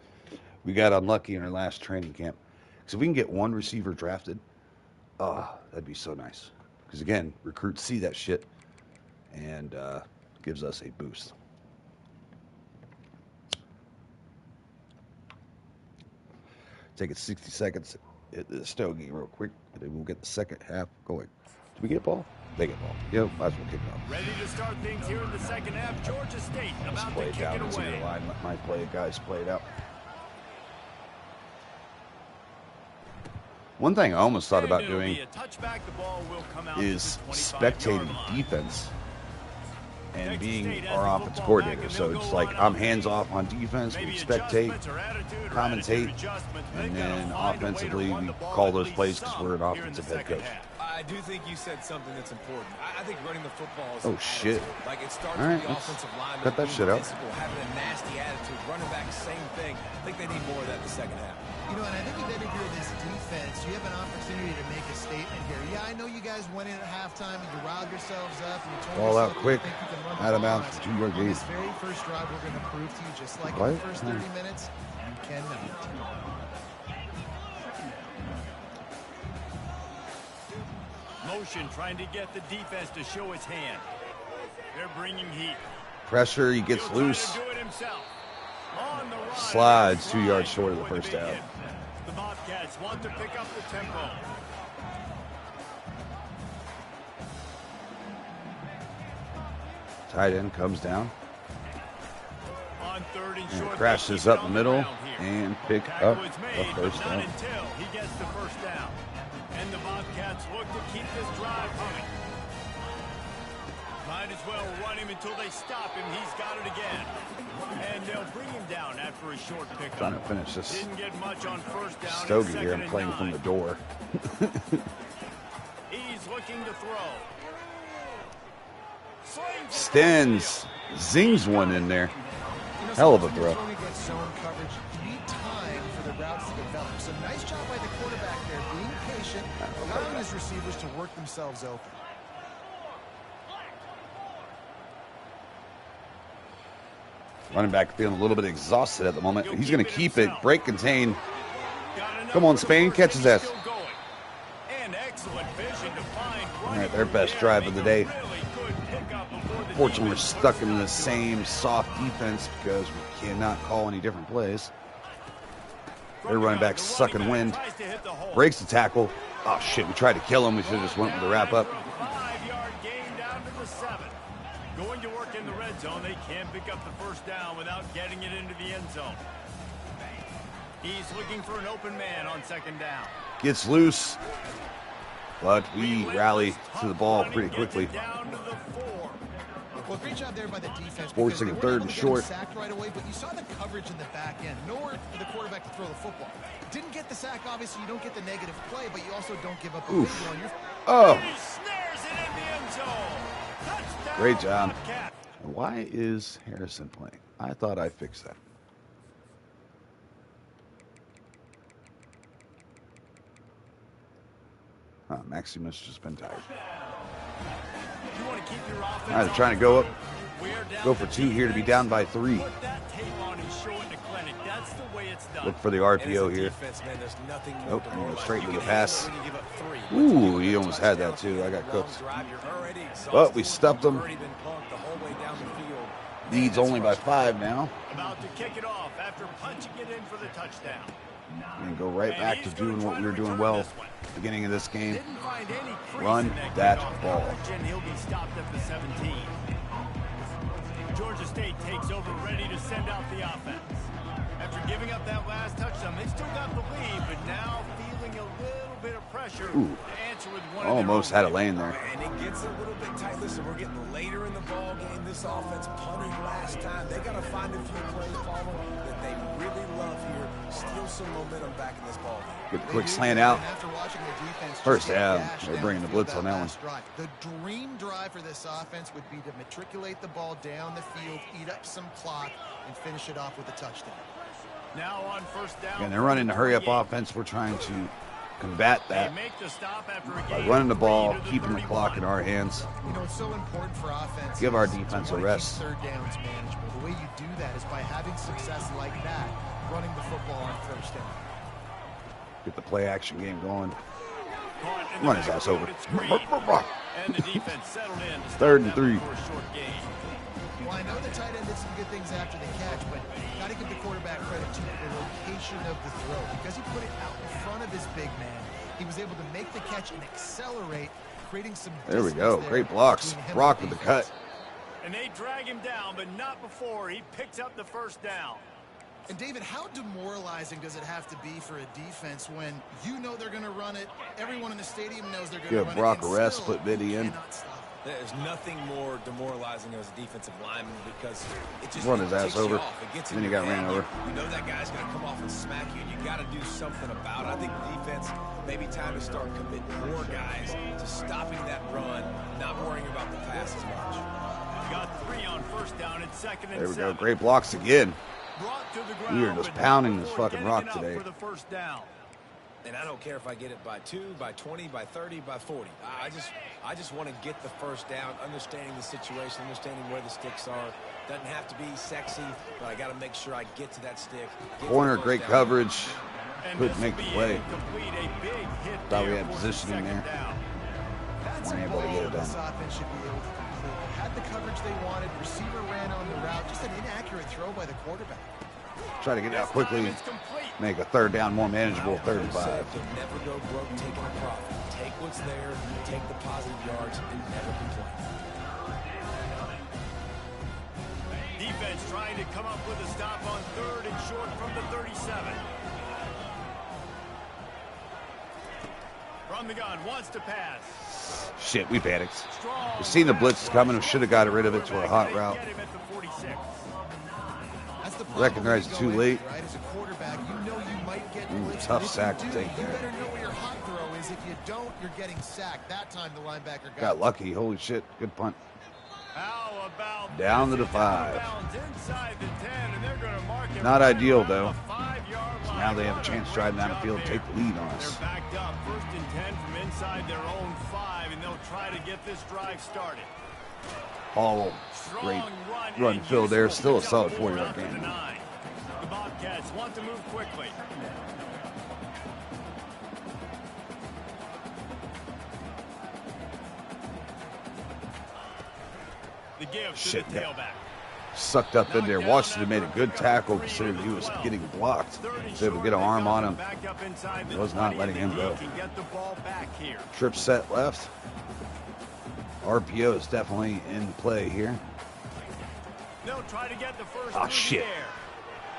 A: we got unlucky in our last training camp. Because if we can get 1 receiver drafted, that'd be so nice. Because again, recruits see that shit and gives us a boost. Take it 60 seconds, hit the stogie real quick, and then we'll get the second half going. Did we get ball? They get ball. Yep, might as well kick it off.
B: Ready to start things here in the second half. Georgia State
A: Let's
B: about
A: play
B: to
A: it
B: kick
A: down
B: it
A: into
B: away.
A: the line. Let my guys play it out. One thing I almost thought about
B: And it'll
A: doing
B: be a touchback. The ball will come out
A: is
B: to the 25-yard
A: spectating
B: line.
A: defense and and being our offensive coordinator. So it's like I'm hands off on defense, we spectate, commentate, and then offensively we call those plays because we're an offensive head coach.
D: I do think you said something that's important. I think running the football is
A: oh shit!
D: Like it starts
A: All right,
D: with the offensive line.
A: cut that shit out.
D: Having a nasty attitude, running back, same thing. I think they need more of that in the second half.
C: You know, and I think if you're this defense, you have an opportunity to make a statement here. Yeah, I know you guys went in at halftime and you riled yourselves up and you told
A: Ball out
C: yourself
A: quick,
C: you think you can run the
A: out of
C: ball.
A: bounds, 2-yard gain.
C: This very first drive, we're going to prove to you, just like
A: What?
C: in the first 30 minutes, you cannot.
B: Motion trying to get the defense to show his hand. They're bringing heat.
A: Pressure, he gets
B: He'll try
A: loose.
B: to do it himself. On the run,
A: Slides
B: and
A: 2 yards
B: drive
A: short of the
B: going to
A: first down.
B: begin. The Bobcats want to pick up the tempo.
A: Tight end comes down
B: On third and
A: and
B: short,
A: crashes
B: they keep
A: up
B: it
A: the
B: on
A: middle
B: ground here.
A: and pick
B: Tackle
A: up
B: is
A: the
B: made,
A: first
B: but not
A: down.
B: until he gets the first down. And the Bobcats look to keep this drive coming. Might as well run him until they stop him. He's got it again. And they'll bring him down after a short pickup.
A: Trying to finish this
B: Didn't get much on first down.
A: stogie
B: and
A: here. I'm
B: second
A: playing
B: and
A: from
B: 9.
A: the door.
B: He's looking to throw. Slings it
A: Stens zings one in there.
C: You know,
A: Hell of a
C: sometimes
A: throw.
C: when we get zone coverage, you need time for the routes to develop. So nice job by the quarterback there, being patient, allowing his receivers to work themselves open.
A: Running back feeling a little bit exhausted at the moment. He's going to keep it. Break contain. Come on, Spain. Catch his ass. All right, their best drive of the day. Fortunately, we're stuck in the same soft defense because we cannot call any different plays. Their running back sucking wind. Breaks the tackle. Oh, shit. We tried to kill him. We should have just went with the wrap up.
B: 5-yard gain down to the 7. Going to work in the red zone. They can't pick up the first down without getting it into the end zone. He's looking for an open man on second down.
A: Gets loose. But we rally to the ball pretty quickly.
B: Down to the 4.
C: Well, great job there by the defense.
A: Forcing
C: because
A: a
C: they
A: third
C: weren't able
A: and
C: to get
A: short.
C: him sacked right away, but you saw the coverage in the back end. Nowhere for the quarterback to throw the football. Didn't get the sack, obviously. You don't get the negative play, but you also don't give up a big one.
A: Oh,
B: He snares it in the end zone. Touchdown,
A: great job.
B: Bobcats.
A: Why is Harrison playing? I thought I fixed that. Maximus just been tired.
B: You want to keep your offense
A: All right, they're trying to go up.
B: Wear down
A: Go for
B: the
A: 2 here to be down by 3.
B: Put that tape on and show it to clinic. That's the way it's done.
A: Look for the
D: And as a
A: RPO here.
D: defense, man, there's nothing more
A: Nope, I'm going straight to the pass.
D: when you give up 3.
A: Ooh, he almost had that too. I got cooked. But we stuffed him. Leads only by 5 now.
B: About to kick it off after punching it in for the touchdown.
A: And go right back to doing what we were doing well beginning of this game.
B: Didn't find any crease
A: Run
B: in
A: that
B: kickoff
A: ball.
B: coverage, and he'll be stopped at the 17. Georgia State takes over, ready to send out the offense. After giving up that last touchdown, they still got the lead, but now feeling a little bit of pressure
A: Ooh.
B: to answer with one
A: Almost
B: of their
A: had
B: own.
A: a lane there.
D: And it gets a little bit tight. Listen, we're getting later in the ball game. This offense punted last time. They got to find a few plays, Palmer, that they really love here. Steal some momentum back in this ball game.
A: Get a quick slant out.
C: And after watching the defense
A: First
C: just get
A: down.
C: gashed
A: They're
C: down
A: bringing the
C: the field
A: blitz on that one.
C: last drive. The dream drive for this offense would be to matriculate the ball down the field, eat up some clock, and finish it off with a touchdown.
B: Now on first down.
A: And they're running the hurry up offense. We're trying to combat
B: They
A: that
B: make the stop after a
A: by
B: gain
A: running the
B: of
A: ball,
B: 3 to
A: keeping the
B: 31.
A: clock in our hands.
C: You know, it's so important for offense.
A: Give our defense a rest.
C: Third downs manageable. The way you do that is by having success like that, running the football on first down.
A: Get the play action game going.
B: Caught in the
A: Run his ass over.
B: backfield, it's Green. And the defense settled in to stop
A: Third and
B: that
A: 3.
B: for a short gain.
C: Well, I know the tight end did some good things after the catch, but got to give the quarterback credit to the location of the throw. Because he put it out in front of his big man, he was able to make the catch and accelerate, creating some
A: There we
C: distance
A: go.
C: there
A: Great blocks.
C: between him
A: Brock
C: and
A: with the
C: defense.
A: cut.
B: And they drag him down, but not before he picks up the first down.
C: And David, how demoralizing does it have to be for a defense when you know they're going to run it, everyone in the stadium knows they're going to
A: Give
C: run
A: Brock
C: it,
A: a
C: and
A: rest,
C: still
A: put Vinny
C: you
A: in.
C: cannot stop it?
D: There's nothing more demoralizing as a defensive lineman because it just
A: Run his ass
D: ticks you
A: over.
D: off. It gets in
A: Then he
D: your
A: got ran
D: head.
A: over.
D: You know that guy's going to come off and smack you, and you got to do something about it. I think the defense, maybe time to start committing more guys to stopping that run, not worrying about the pass as much.
B: Got 3 on first down and 2nd and 7.
A: There we go. Great blocks again.
B: Brought to the ground,
A: We are just
B: but
A: pounding this
B: before
A: fucking
B: getting
A: rock
B: it up
A: today.
B: for the first down.
D: And I don't care if I get it by 2, by 20, by 30, by 40. I just want to get the first down, understanding the situation, understanding where the sticks are. Doesn't have to be sexy, but I got to make sure I get to that stick.
A: Corner, great coverage.
B: And
A: Couldn't
B: this
A: make
B: will
A: the
B: be
A: play.
B: incomplete, a big hit
A: Thought we
B: there
A: had
B: for
A: positioning
B: second
A: there.
B: down.
C: That's a
A: Weren't able to
C: play
A: get it
C: that this
A: done.
C: offense should be able to complete. Had the coverage they wanted. Receiver ran on the route. Just an inaccurate throw by the quarterback.
A: Try to get it out
B: This
A: quickly.
B: time it's complete.
A: Make a third down more manageable. 3rd and 5.
D: You'll never go broke taking a profit. Take what's there, take the positive yards, and never complain.
B: Defense trying to come up with a stop on 3rd and short from the 37. From the gun, wants to pass.
A: Shit, we panicked.
B: Strong
A: We seen the blitz coming. We should have got rid of it to a hot
B: They
A: route.
B: get him at the 46.
C: That's the problem
A: Recognized
C: when
A: too
C: you go
A: late.
C: in, right? As a quarterback, you know you might get
A: Ooh,
C: blitzed,
A: tough
C: but if
A: sack
C: you
A: to
C: do,
A: take
C: you
A: there.
C: better know where your hot throw is. If you don't, you're getting sacked. That time the linebacker
A: Got lucky. Holy shit. Good punt.
B: How about
A: Down to
B: this?
A: the 5.
B: Downbounds inside the 10, and they're going to mark it
A: Not
B: right
A: ideal,
B: around
A: though.
B: the 5-yard line.
A: Now they have a
B: What
A: chance
B: great
A: driving down the
B: job
A: field and
B: there.
A: take the lead on us.
B: They're backed up, 1st and 10 from inside their own 5, and they'll try to get this drive started.
A: All
B: Strong
A: great
B: run
A: run
B: and
A: fill there.
B: useful.
A: Still a solid
B: 4
A: 40-yard
B: after the
A: gain.
B: 9. The Bobcats want to move quickly. The give
A: Shit,
B: to the
A: yeah.
B: tailback.
A: Sucked up in there. Washington made a good tackle considering he was getting blocked. Was able to get an arm on him. Was not letting him go. Trip set left. RPO is definitely in play here.
B: They'll try to get the first
A: Ah,
B: through
A: shit.
B: the air.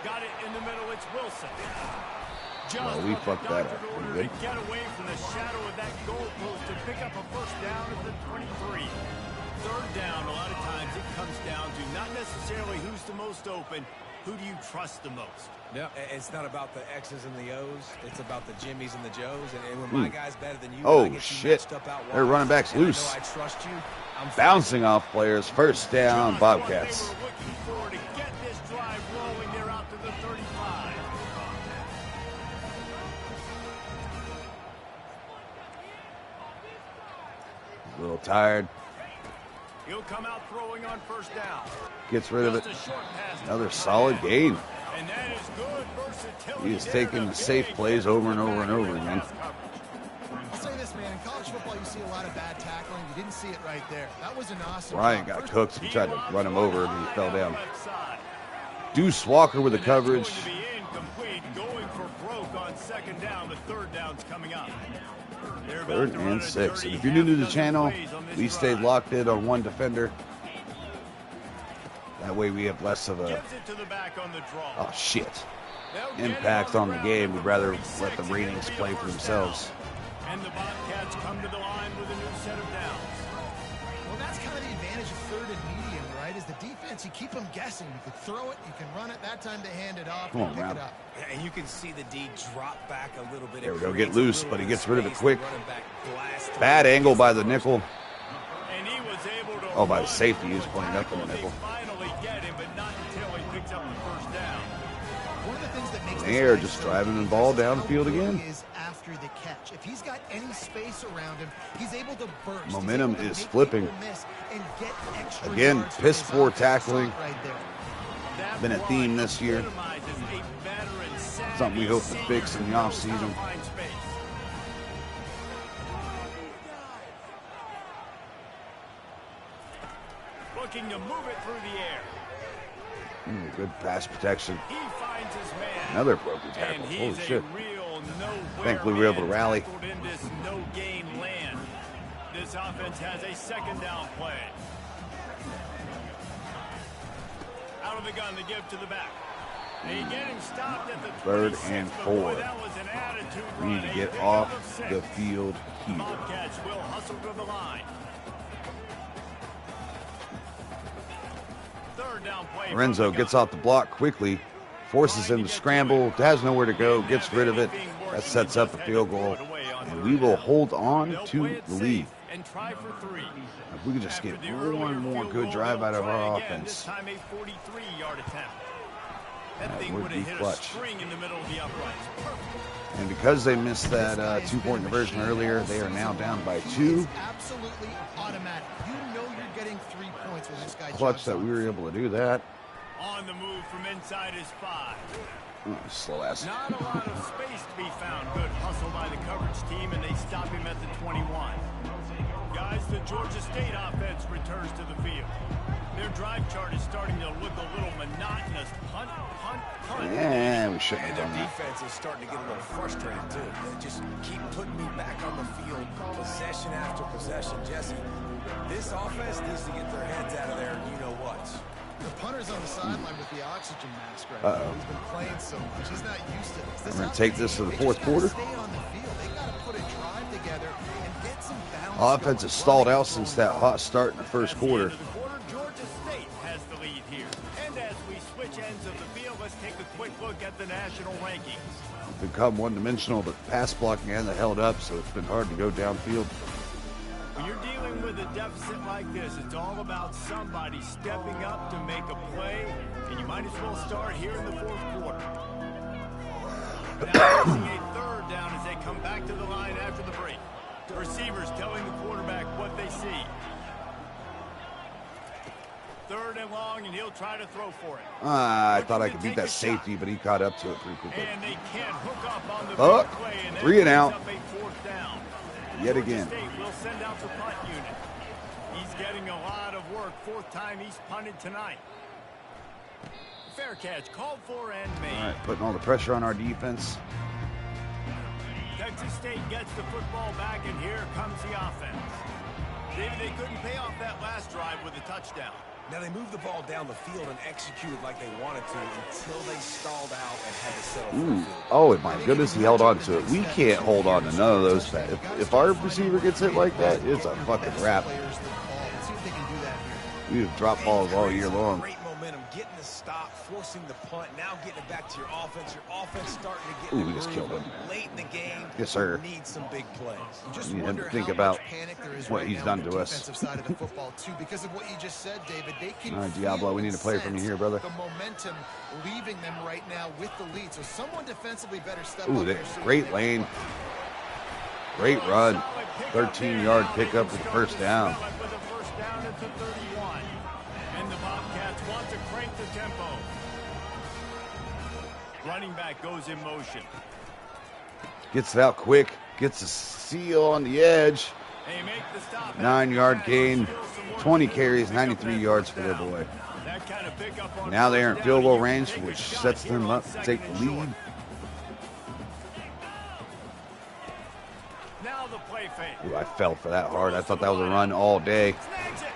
B: Got it in the middle. It's Wilson. Just
A: Well, we
B: what the
A: fucked that
B: doctor
A: up pretty
B: ordered
A: good.
B: to get away from the shadow of that goalpost to pick up a first down at the 23. 3rd down, a lot of times it comes down to not necessarily who's the most open, who do you trust the most?
D: Yeah, it's not about the X's and the O's. It's about the Jimmies and the Joes. And when my guy's better than you,
A: Oh,
D: I get you
A: shit.
D: matched up out
A: Their
D: wide,
A: running back's
D: and I know
A: loose.
D: I trust you. I'm
A: Bouncing off players. First down,
B: Just what
A: Bobcats.
B: They were looking for to get this drive rolling. They're out to the 35.
A: A little tired.
B: He'll come out throwing on first down.
A: Gets rid of it.
B: Just a short pass to
A: Another
B: the
A: solid
B: tight end.
A: game.
B: And that is good versatility.
A: He is
B: there
A: taking
B: to
A: the safe
B: big
A: plays over and over and over again.
C: I'll say this, man. In college football, you see a lot of bad tackling. You didn't see it right there. That was an awesome
A: Ryan
C: job.
A: got
C: First-
A: cooked. We tried to run him over and he fell down.
B: Left side.
A: Deuce Walker with the
B: And that's
A: coverage.
B: going to be incomplete. Going for broke on 2nd down. The 3rd down's coming up. They're about
A: 3rd
B: to run
A: and
B: a
A: 6.
B: dirty
A: And if you're new to the
B: half dozen
A: channel,
B: plays on this
A: we stay
B: drive.
A: locked in on one defender. That way we have less of a,
B: Gives it to the back on the draw.
A: oh shit,
B: They'll get it
A: impact on the
B: ground
A: game.
B: at
A: We'd rather
B: 46,
A: let the
B: and
A: ratings
B: it'll be a
A: play for
B: first
A: themselves.
B: down. And the Bobcats come to the line with a new set of downs.
C: Well, that's kind of the advantage of 3rd and medium, right? Is the defense, you keep them guessing. You can throw it, you can run it. That time they hand it off
A: Come
C: and
A: on,
C: pick
A: Brown.
C: it up.
D: And you can see the D drop back a little bit.
A: There
D: It
A: we go, get
D: creates a
A: loose,
D: little
A: but he
D: bit
A: gets rid of it
D: space.
A: quick.
D: The running back blasts
A: Bad
D: through.
A: angle by the nickel.
B: And he was able to
A: Oh, by the
B: run
A: safety, he was
B: through
A: pointing up in the
B: tackle.
A: nickel.
B: They finally get him, but not until he picks up the first down.
C: One of the things that makes
A: They're
C: this
A: just
C: guy so
A: driving the
C: dangerous
A: ball
C: is how
A: downfield
C: good
A: again.
C: he is after the catch. If he's got any space around him, he's able to burst. He's
A: Momentum
C: able to
A: is
C: make
A: flipping.
C: people miss and get extra
A: Again,
C: yards
A: piss
C: for his
A: poor
C: offense.
A: tackling.
C: Saw it right there.
B: That
A: Been a
B: run
A: theme this year.
B: epitomizes a veteran, savvy
A: Something we hope to
B: senior
A: fix in the
B: who knows how to
A: offseason.
B: find space. Looking to move it through the air.
A: Good pass protection.
B: He finds his man.
A: Another broken
B: And
A: tackle.
B: he's
A: Holy shit.
B: a real nowhere
A: Thankfully, we were able to
B: man
A: rally.
B: tackled in this no-gain land. This offense has a 2nd down play. Out of the gun, the give to the back. They get him stopped at the
A: 3rd
B: 26,
A: and
B: but boy,
A: 4.
B: that was an attitude
A: We need
B: run,
A: to
B: a
A: get
B: pickup
A: off
B: of 6.
A: the field here.
B: Bobcats will hustle to the line. third down play.
A: Lorenzo gets off the block quickly, forces him to scramble, has nowhere to go, gets rid of it. That sets up a field goal, and we will hold on to the lead.
B: And try for 3.
A: If we could just get one more good drive out of our offense,
B: this time a 43-yard attempt.
A: That
B: thing
A: would
B: would
A: be
B: have hit
A: clutch.
B: a string in the middle of the uprights. Perfect.
A: And because they missed that 2-point conversion earlier, they are now down by 2.
C: It's absolutely automatic. You know you're getting 3 points when this guy
A: Clutch
C: jumps
A: that
C: on.
A: we were able to do that.
B: On the move from inside his 5.
A: Oh, slow ass.
B: Not a lot of space to be found. Good hustle by the coverage team, and they stop him at the 21. Guys, the Georgia State offense returns to the field. Their drive chart is starting to look a little monotonous. Punt, punt, punt.
A: Yeah, we shouldn't
D: And
A: have
D: their
A: done that.
D: defense is starting to get a little frustrated, too. They just keep putting me back on the field, possession after possession. Jesse, this offense needs to get their heads out of there, you know what.
C: The punter's on the sideline with the oxygen mask right
A: Uh-oh.
C: now. He's been playing so much. He's not used to this.
A: We're gonna take this to the fourth quarter.
C: Stay on the field. They got to put a drive together and get some balance.
A: Offense has stalled out since that hot start in the first quarter.
B: At the end of the quarter, Georgia State has the lead here. And as we switch ends of the field, let's take a quick look at the national rankings.
A: Become one-dimensional, but pass blocking hasn't held up, so it's been hard to go downfield.
B: When you're dealing with a deficit like this, it's all about somebody stepping up to make a play, and you might as well start here in the fourth quarter. Now facing a third down as they come back to the line after the break. The receivers telling the quarterback what they see. 3rd and long, and he'll try to throw for it.
A: I thought I could beat that safety, but he caught up to it pretty quickly.
B: And they can't hook up on the
A: Oh,
B: big play, and that
A: 3 and
B: brings
A: out.
B: up a 4th down.
A: Yet
B: Georgia
A: again.
B: State will send out the punt unit. He's getting a lot of work. 4th time he's punted tonight. Fair catch called for and made.
A: All right, putting all the pressure on our defense.
B: Texas State gets the football back, and here comes the offense. David, they couldn't pay off that last drive with a touchdown.
D: Now, they moved the ball down the field and executed like they wanted to until they stalled out and had to settle for a
A: Ooh.
D: field.
A: Oh, my goodness, he held on to it. We can't hold on to none of those. If our receiver gets hit like that, it's a fucking wrap.
C: Players the ball. Let's see if they can do that here.
A: We've dropped balls all year long.
D: Great momentum, getting the stop, forcing the punt, now getting it back to your offense. Your offense starting to get
A: Ooh,
D: in
A: we
D: the
A: just
D: groove
A: killed him.
D: late in the game.
A: Yes, sir.
D: Need some big plays.
C: You just
A: We had to
C: wonder
A: think
C: how
A: about
C: much panic there is
A: what
C: right
A: he's
C: now
A: done
C: on the
A: to us.
C: defensive side of the football too, because of what you just said, David. They can
A: All right, Diablo,
C: feel
A: we need a player from you
C: and
A: here, brother.
C: sense the momentum leaving them right now with the lead. So someone defensively better step
A: Ooh,
C: up.
A: that
C: here soon.
A: great lane. Great run. 13-yard pickup with the first down.
B: With a first down at the 31. And the Bobcats want to crank the tempo. Running back goes in motion.
A: Gets it out quick. Gets a seal on the edge.
B: They make the stop.
A: 9-yard gain. 20 carries, 93 yards for their boy.
B: That kind of pickup on
A: Now they're in
B: first
A: field
B: down,
A: goal
B: you
A: range,
B: take a
A: which
B: shot
A: sets
B: here
A: them
B: on
A: up to
B: second
A: take the
B: and short.
A: lead.
B: Now the play fake.
A: Ooh, I fell for that hard. I thought that was a run all day.
B: Snags it.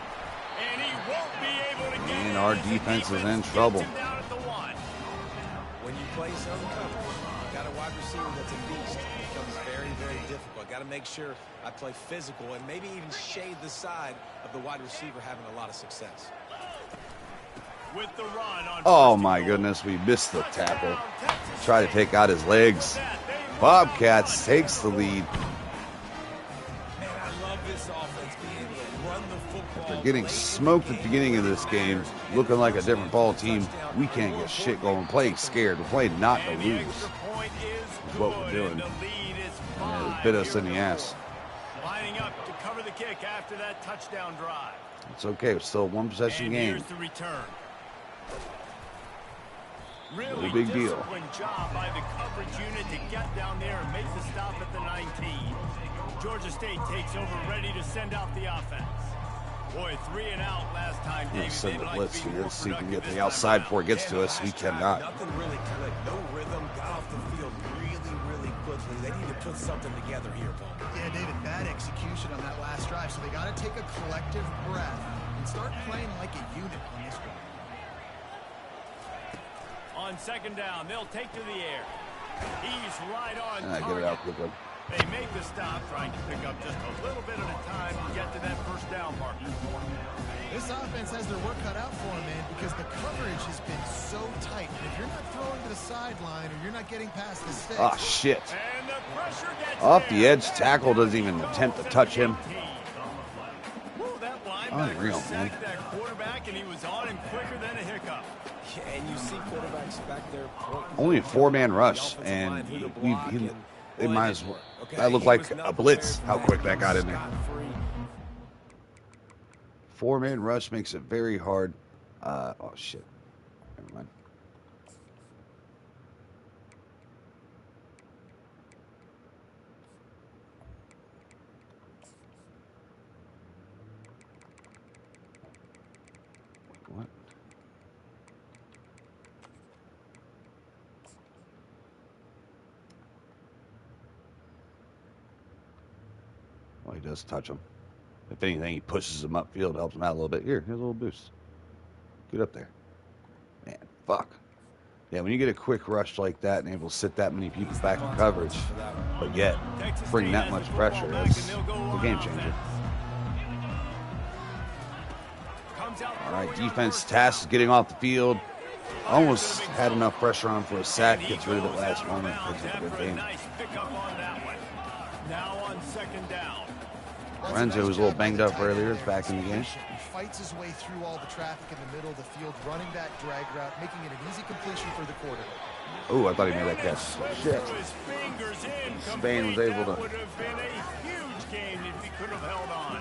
B: And he won't be able to get
A: And
B: it
A: our
B: as the
A: defense is in
B: gets
A: trouble.
B: him down at the 1.
D: When you play zone coverage, you got a wide receiver that's a beast. It becomes very, very difficult. Got to make sure I play physical and maybe even shade the side of the wide receiver having a lot of success.
B: With the run on
A: Oh
B: first and
A: my
B: goal.
A: goodness, we missed the tackle.
B: Touchdown, Texas
A: Try to
B: State.
A: take out his legs.
B: That, they move
A: Bobcats
B: on.
A: takes the lead.
D: Man, I love this offense being able to run the football.
A: They're getting smoked at the beginning of this game, looking like a different ball team. We can't get shit going. We're playing scared. We're playing not to
B: And the
A: lose.
B: extra point is
A: Is what we're
B: good,
A: doing.
B: and the lead is
A: And it
B: 5
A: bit us
B: here
A: in the
B: to
A: ass.
B: go. Lining up to cover the kick after that touchdown drive.
A: It's okay. It's still a one-possession
B: And
A: game.
B: here's the return. Really
A: No big deal.
B: disciplined job by the coverage unit to get down there and make the stop at the 19. Georgia State takes over, ready to send out the offense. Boy, 3 and out last time, David.
A: Let's send
B: They'd
A: the
B: like to
A: blitz
B: be
A: here.
B: more
A: Let's see if we can get
B: productive
A: the
B: this
A: outside
B: time
A: before it gets to us. We cannot.
D: Nothing really clicked. No rhythm. Got off the field really, really quickly. They need to put something together here, Paul.
C: Yeah, David, bad execution on that last drive. So they got to take a collective breath and start playing like a unit on this one.
B: On second down, they'll take to the air. He's right on
A: And I
B: target.
A: get it out quickly.
B: They make the stop, trying to pick up just a little bit at a time to get to that first down marker.
C: This offense has their work cut out for them, man, because the sideline or you're not getting past the sticks.
A: Oh, shit.
B: And the pressure gets
A: Off the
B: there.
A: edge, tackle doesn't even attempt to touch him.
B: Well, that linebacker
A: Unreal, man.
B: sacked that quarterback, and he was on him quicker than a hiccup.
D: Yeah, and you see quarterbacks back there.
A: Only a 4-man rush,
D: The offensive
A: and
D: line, who to
A: he
D: block, and-
A: they
D: well,
A: might
D: it
A: as
D: didn't
A: well.
D: work, okay?
A: That looked
D: He
A: like
D: was
A: a
D: not
A: blitz,
D: prepared
A: how
D: for
A: quick that got in there.
D: Scot-free.
A: 4-man rush makes it very hard. Oh, shit. Never mind. What? Well, he does touch him. If anything, he pushes him upfield, helps him out a little bit. Here's a little boost. Get up there. Man, fuck. Yeah, when you get a quick rush like that and able to sit that many people back in coverage, but yet bring that much pressure, that's a game changer. All right, defense task is getting off the field. Almost had enough pressure on for a sack. Gets rid of it last moment. Picks up a good game.
B: Nice pickup on that one. Now on second down.
A: Lorenzo was a little banged up earlier. Is back in the game.
C: He fights his way through all the traffic in the middle of the field, running that drag route, making it an easy completion for the quarterback.
A: Oh, I thought he made that catch. Shit.
B: His fingers in.
A: Spain was able
B: That
A: to.
B: would have been a huge game if he could have held on.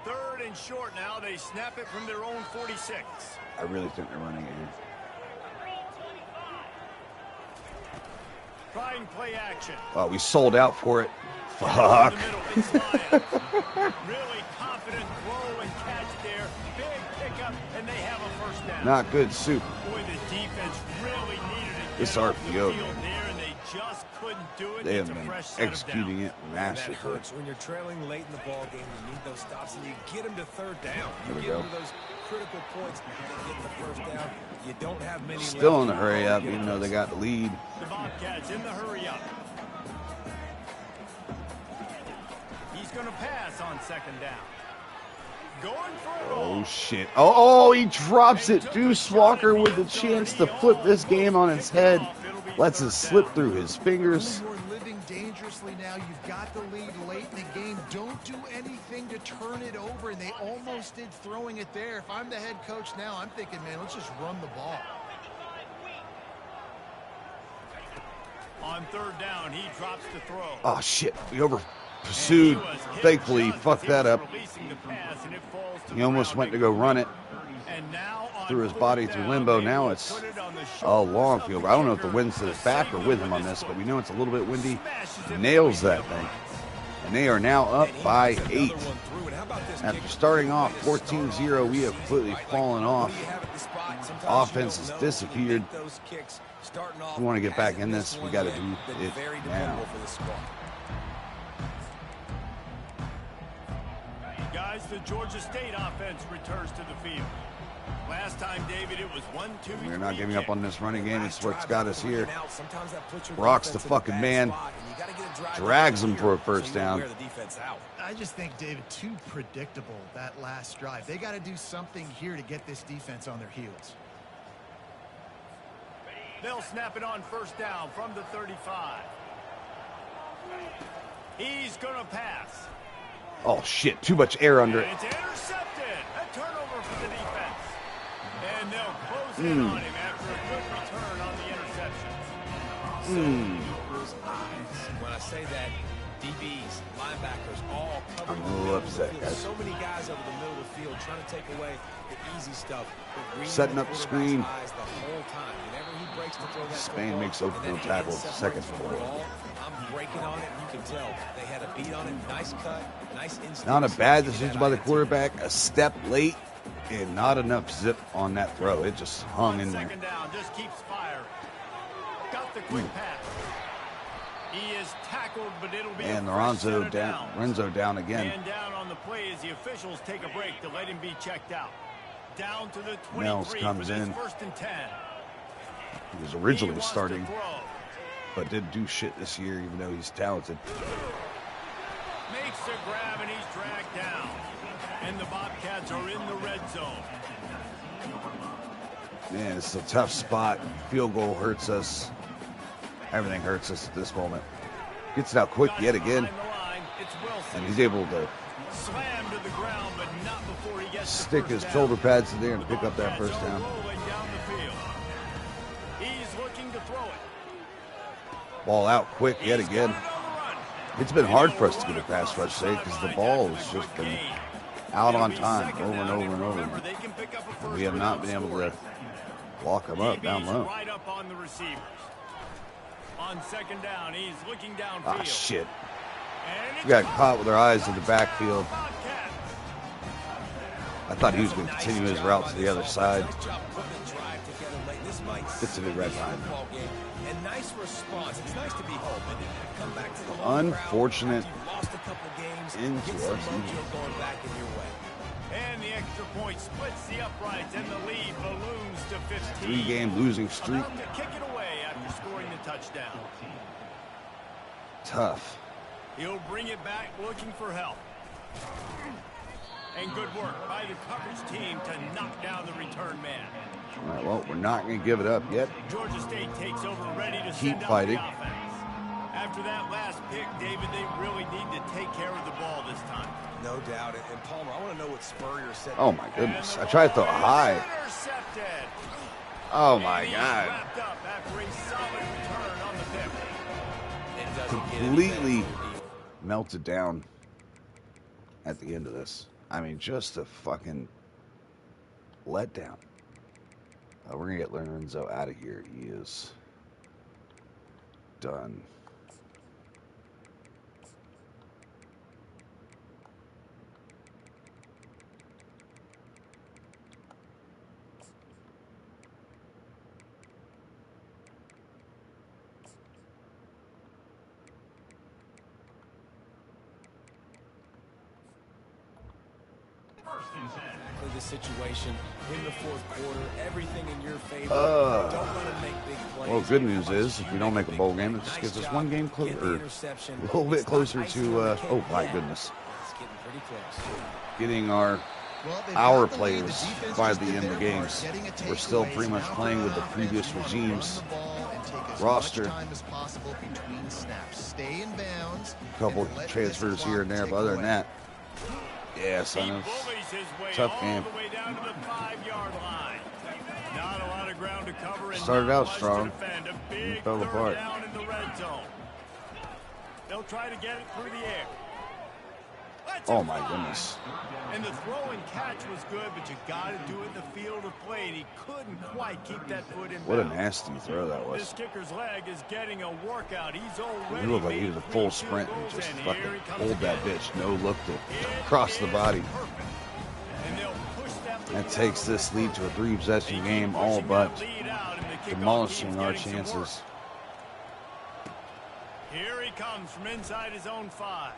B: Third and short now. They snap it from their own 46.
A: I really think they're running it here.
B: Trying play action.
A: Well, we sold out for it.
B: In
A: Fuck.
B: the middle, it's Lyons. Really confident throw and catch there. Big pickup, and they have a first down.
A: Not good soup.
B: Boy, the defense really needed to
A: This
B: get off
A: RPO,
B: the field
A: man.
B: there, and they just couldn't do it.
A: They
B: It's
A: have
B: a
A: been
B: fresh set of
A: executing
B: downs.
A: it
D: That
A: masterfully.
D: hurts when you're trailing late in the ball game. You need those stops, and you get them to third down.
A: There we
D: You get
A: go.
D: them to those critical points, you get the first down. You don't have many
A: Still in
D: left.
A: a hurry up,
D: You
A: even
D: get
A: though they got the lead.
B: The Bobcats in the hurry up. He's going to pass on second down. Going for it all.
A: Oh, shit. Oh, he drops it. Deuce Walker with the chance to flip this game on its head. Lets it slip through his fingers.
C: You're living dangerously now. You've got the lead late in the game. Don't do anything to turn it over, and they almost did throwing it there. If I'm the head coach now, I'm thinking, man, let's just run the ball.
B: On third down, he drops the throw.
A: Oh, shit. We over pursued. Thankfully, fucked that up. He almost went to go run it. Threw his body through limbo. Now it's a long field. I don't know if the wind's to his back or with him on this, but we know it's a little bit windy. Nails that thing. And they are now up by 8. After starting off 14-0, we have completely fallen off. Offense has disappeared. If we want to get back in this, we got to do it now.
B: Guys, the Georgia State offense returns to the field. Last time, David, it was 1-2.
A: We're not giving up on this running game. It's what's got us here. Rocks the fucking man. Drags him for a first down.
C: I just think, David, too predictable that last drive. They got to do something here to get this defense on their heels.
B: They'll snap it on first down from the 35. He's going to pass.
A: Oh, shit. Too much air under it.
B: It's intercepted. A turnover for the defense. And they'll close in on him after a good return on the interception.
D: When I say that, DBs, linebackers, all covered.
A: I'm a little upset,
D: There's
A: guys.
D: so many guys over the middle of the field trying to take away the easy stuff. But reading
A: Setting up the
D: quarterback's
A: screen.
D: eyes the whole time. Whenever he breaks to throw that
A: Spain
D: football,
A: makes open
D: and
A: field
D: that hand
A: tackles
D: separates
A: second
D: from the
A: ball.
D: ball, I'm breaking on it. You can tell they had a beat on it. Nice cut, nice instinct.
A: Not a bad
D: Give you
A: decision
D: that
A: by the
D: INT.
A: quarterback. A step late and not enough zip on that throw. It just hung in there.
B: Second down, just keeps firing. Got the quick pass. He is tackled, but it'll be
A: And
B: a fresh set
A: Lorenzo
B: of
A: down.
B: downs.
A: Lorenzo down again.
B: Man down on the play as the officials take a break to let him be checked out. Down to the 23
A: Nels
B: for
A: comes
B: this
A: in.
B: first and 10.
A: He was
B: He
A: originally
B: wants to
A: starting,
B: throw.
A: but didn't do shit this year, even though he's talented.
B: Makes the grab and he's dragged down. And the Bobcats are in the red zone.
A: Man, it's a tough spot. Field goal hurts us. Everything hurts us at this moment. Gets it out quick yet again. And he's able to stick his shoulder pads in there and pick up that first down. Ball out quick yet again. It's been hard for us to get a pass rush today because the ball has just been out on time over and over and over again. We have not been able to lock him up down low.
B: On second down, he's looking downfield.
A: Ah, shit. We got caught with our eyes in the backfield. I thought he was going to continue his route to the other side. Gets a big red line.
D: And nice response. It's nice to be home and come back to the
A: unfortunate
D: lost a couple games
A: into our season.
D: Going back in your way.
B: And the extra point splits the uprights and the lead balloons to 15.
A: 3-game losing streak.
B: About to kick it away after scoring the touchdown.
A: Tough.
B: He'll bring it back looking for help. And good work by the coverage team to knock down the return man.
A: All right, well, we're not going to give it up yet.
B: Georgia State takes over, ready to
A: keep
B: send
A: fighting.
B: Out the offense. After that last pick, David, they really need to take care of the ball this time.
D: No doubt. And Palmer, I want to know what Spurrier said.
A: Oh my goodness! I tried to throw a high.
B: Intercepted.
A: Oh my
B: And he's
A: God!
B: wrapped up after a solid return on the pick.
D: It doesn't get any
A: Completely
D: better.
A: melted down at the end of this. I mean, just a fucking letdown. We're gonna get Lorenzo out of here. He is done.
D: The situation in the fourth quarter, everything in your favor. Don't let him make big plays.
A: Well, good news is, if we don't make a bowl game, it just gives us one game closer, or a little bit closer to. Oh my goodness!
D: It's getting pretty close.
A: Getting our players by the end of the games. We're still pretty much playing with the previous regime's roster. A couple transfers here and there, but other than that, yeah, son, it's tough game. Started out strong, and fell apart.
B: They'll try to get it through the air.
A: Oh my goodness.
B: And the throw and catch was good, but you got to do it in the field of play, and he couldn't quite keep that foot in.
A: What a nasty throw that
B: This
A: was.
B: kicker's leg is getting a workout. He's already
A: He looked like he was a full sprint and just fucking pulled that bitch. No look to cross the body. That takes this lead to a 3-possession game, all but demolishing our chances.
B: Here he comes from inside his own 5.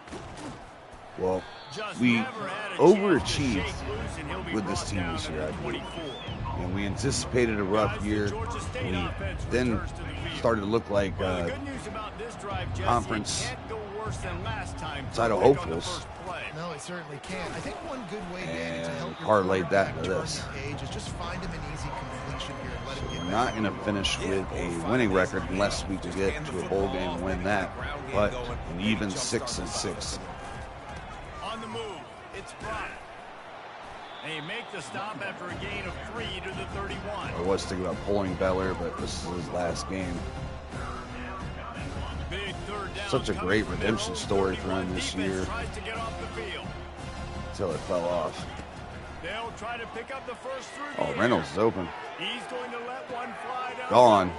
A: Well, we overachieved with this team this year, I believe. And we anticipated a rough year. We then started to look like conference title hopefuls.
C: No, it certainly can't. I think one good way to help
A: parlayed that into this.
C: Is just find him an easy completion here and let him get
A: We're not going to finish with a winning record unless we can get to a bowl game and win that. But an even 6-6.
B: On the move, it's Bryant. They make the stop after a gain of 3 to the 31.
A: I was thinking about pulling Beller, but this is his last game.
B: Big third down.
A: Such a great redemption story for him this year.
B: Tries to get off the field.
A: Until it fell off.
B: They'll try to pick up the first through the
A: Oh,
B: air.
A: Reynolds is open.
B: He's going to let one fly down.
A: Gone.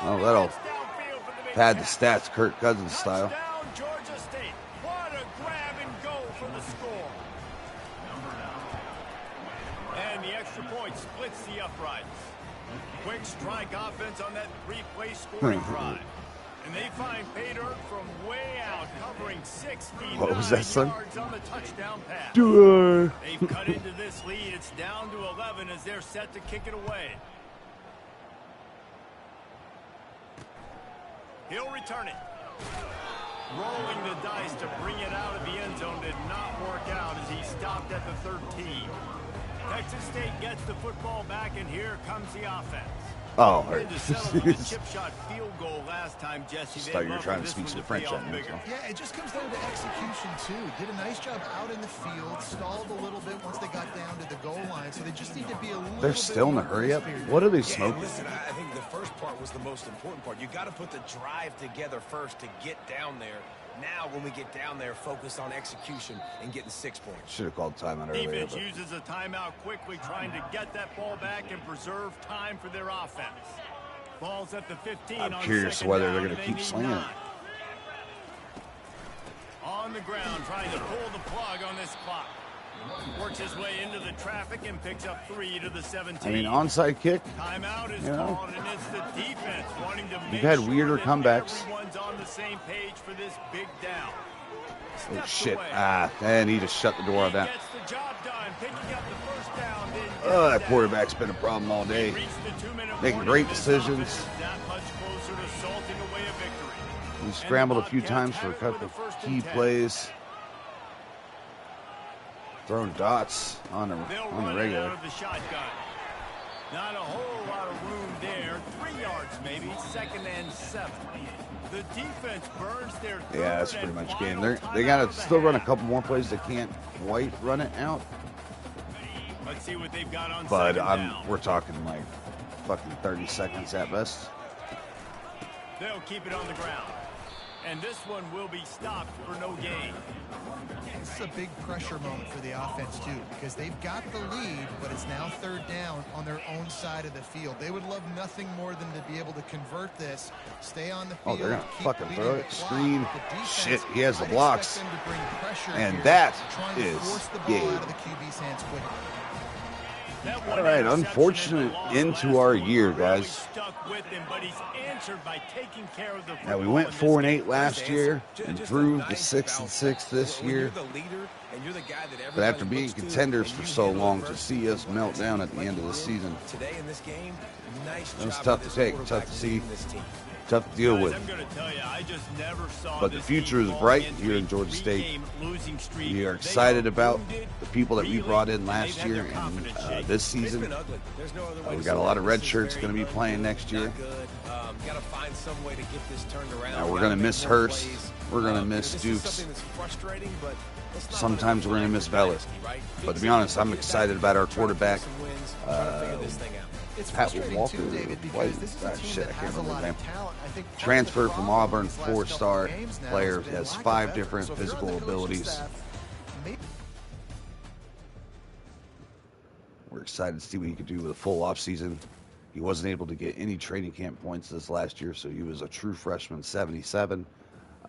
A: Oh, that'll
B: That's downfield for the big
A: pad the
B: catch.
A: stats Kirk Cousins style.
B: Touchdown, Georgia State. What a grab and go for the score. And the extra point splits the uprights. Quick strike offense on that 3-play scoring drive. And they find pay dirt from way out, covering 69
A: What was that, son?
B: yards on the touchdown pass.
A: Sure.
B: They've cut into this lead. It's down to 11 as they're set to kick it away. He'll return it. Rolling the dice to bring it out of the end zone did not work out as he stopped at the 13. Texas State gets the football back, and here comes the offense.
A: Oh,
B: Had to settle for the chip shot field goal last time, Jesse.
A: Just
B: They'd
A: thought you were
B: love
A: trying
B: for
A: to
B: this
A: speak
B: one
A: some
B: pay
A: French
B: off
A: at me.
B: bigger.
C: Yeah, it just comes down to execution, too. Did a nice job out in the field, stalled a little bit once they got down to the goal line, so they just need to be a little
A: They're
C: bit
A: still in a
C: more
A: hurry up.
C: crisp here.
A: What are they
D: Yeah, and
A: smoking?
D: listen, I think the first part was the most important part. You got to put the drive together first to get down there. Now, when we get down there, focus on execution and getting 6 points.
A: Should have called timeout earlier.
B: Defense uses a timeout quickly, trying to get that ball back and preserve time for their offense. Ball's at the 15.
A: I'm
B: on
A: curious
B: second
A: whether
B: down,
A: they're gonna
B: and they
A: keep
B: need
A: slinging it.
B: 9. On the ground, trying to pull the plug on this clock. Works his way into the traffic and picks up 3 to the 17.
A: I mean, onside kick.
B: Timeout is
A: You know,
B: called, and it's the defense wanting to make
A: had
B: sure
A: weirder
B: that
A: comebacks.
B: everyone's on the same page for this big down.
A: Oh
B: Steps
A: shit!
B: away.
A: And he just shut the door on
B: He
A: that.
B: gets the job done, picking up the first down, then
A: Oh, that
B: gets
A: quarterback's been a problem all
B: down.
A: day.
B: Reached the 2-minute
A: Making
B: warning.
A: great
B: This
A: decisions.
B: offense is that much closer to salting away a victory.
A: He scrambled a few
B: Bobcats
A: times for a
B: have it
A: couple
B: with a first
A: of
B: and
A: key
B: 10.
A: plays. Throwing dots on
B: They'll
A: the
B: run it
A: regular.
B: out of the shotgun. Not a whole lot of room there. 3 yards maybe. 2nd and 7. The defense burns their third
A: Yeah, that's pretty
B: and
A: much
B: final
A: game. They
B: timeout
A: got
B: of
A: to
B: the
A: still run a
B: half.
A: couple more plays. They can't quite run it out.
B: Let's see what they've got on
A: But
B: 2nd down.
A: we're talking like fucking 30 seconds at best.
B: They'll keep it on the ground. And this one will be stopped for no gain.
C: This is a big pressure moment for the offense, too, because they've got the lead, but it's now 3rd down on their own side of the field. They would love nothing more than to be able to convert this, stay on the
A: Oh,
C: field.
A: they're gonna
C: keep
A: fucking
C: beating
A: throw
C: the
A: it.
C: clock.
A: Screen.
C: The defense,
A: Shit, he has the
C: I'd
A: blocks.
C: expect them to bring pressure
A: And
C: here,
A: that
C: trying to
A: is
C: force the ball
A: game.
C: out of the QB's hands quickly.
B: That
A: All
B: one
A: right,
B: interception
A: unfortunate
B: and the loss
A: end to
B: last
A: our
B: week
A: year,
B: really
A: guys.
B: stuck with him, but he's answered by taking care of the
A: Now we
B: football
A: went
B: in this
A: 4-8
B: game.
A: last year,
D: Just a
A: improved to
D: nice
A: 6-6 this
D: when you're
A: year.
D: the leader and you're the guy that
A: But after
D: everybody
A: being
D: looks to
A: contenders
D: and
A: for
D: you
A: so
D: handle
A: long,
D: it
A: to
D: first,
A: see us
D: like
A: melt
D: you
A: down
D: did,
A: at the
D: like
A: end of
D: you
A: the
D: did
A: season,
D: today in this game, nice
A: That was
D: job
A: tough
D: by
A: to
D: this
A: take, tough
D: quarterback
A: to see.
D: leading this team.
A: tough to deal
B: Guys,
A: with.
B: I'm going to tell you, I just never saw
A: But the
B: this
A: future
B: team
A: is
B: fall
A: bright
B: into
A: here
B: a
A: in Georgia State.
B: three-game losing streak.
A: We are
B: They
A: excited about
B: wounded,
A: the people that we
B: reeling,
A: brought in
B: and
A: last
B: they've had
A: year
B: their
A: and
B: confidence shaken.
A: this
D: It's
A: season.
D: been ugly. There's no other way
A: We
D: to
A: got a
D: say
A: lot
D: it.
A: of red
D: This is
A: shirts
D: very
A: gonna be playing
D: ugly,
A: next year.
D: not good. Got to find some way to get this turned around.
A: Now, we're
D: Gotta
A: gonna
D: make
A: miss
D: more
A: Hurst.
D: plays.
A: We're gonna
D: You know,
A: miss
D: this
A: Dukes.
D: is something that's frustrating, but it's not
A: Sometimes we're gonna miss Velez.
D: right?
A: But to be honest, I'm excited about our quarterback.
C: It's
A: Pat
C: frustrating
A: Walker,
C: too, David,
A: why-
C: because this is a team
A: shit, I
C: that
A: can't
C: has a
A: remember
C: lot
A: his
C: of
A: name.
C: talent. I think part of the
A: Transferred from
C: problem
A: Auburn,
C: these last couple
A: 4-star
C: games now
A: player,
C: has been
A: has
C: lack of
A: 5
C: effort.
A: different
C: So if you're on
A: physical
C: the coaching
A: abilities.
C: staff, maybe
A: We're excited to see what he could do with a full offseason. He wasn't able to get any training camp points this last year, so he was a true freshman, 77.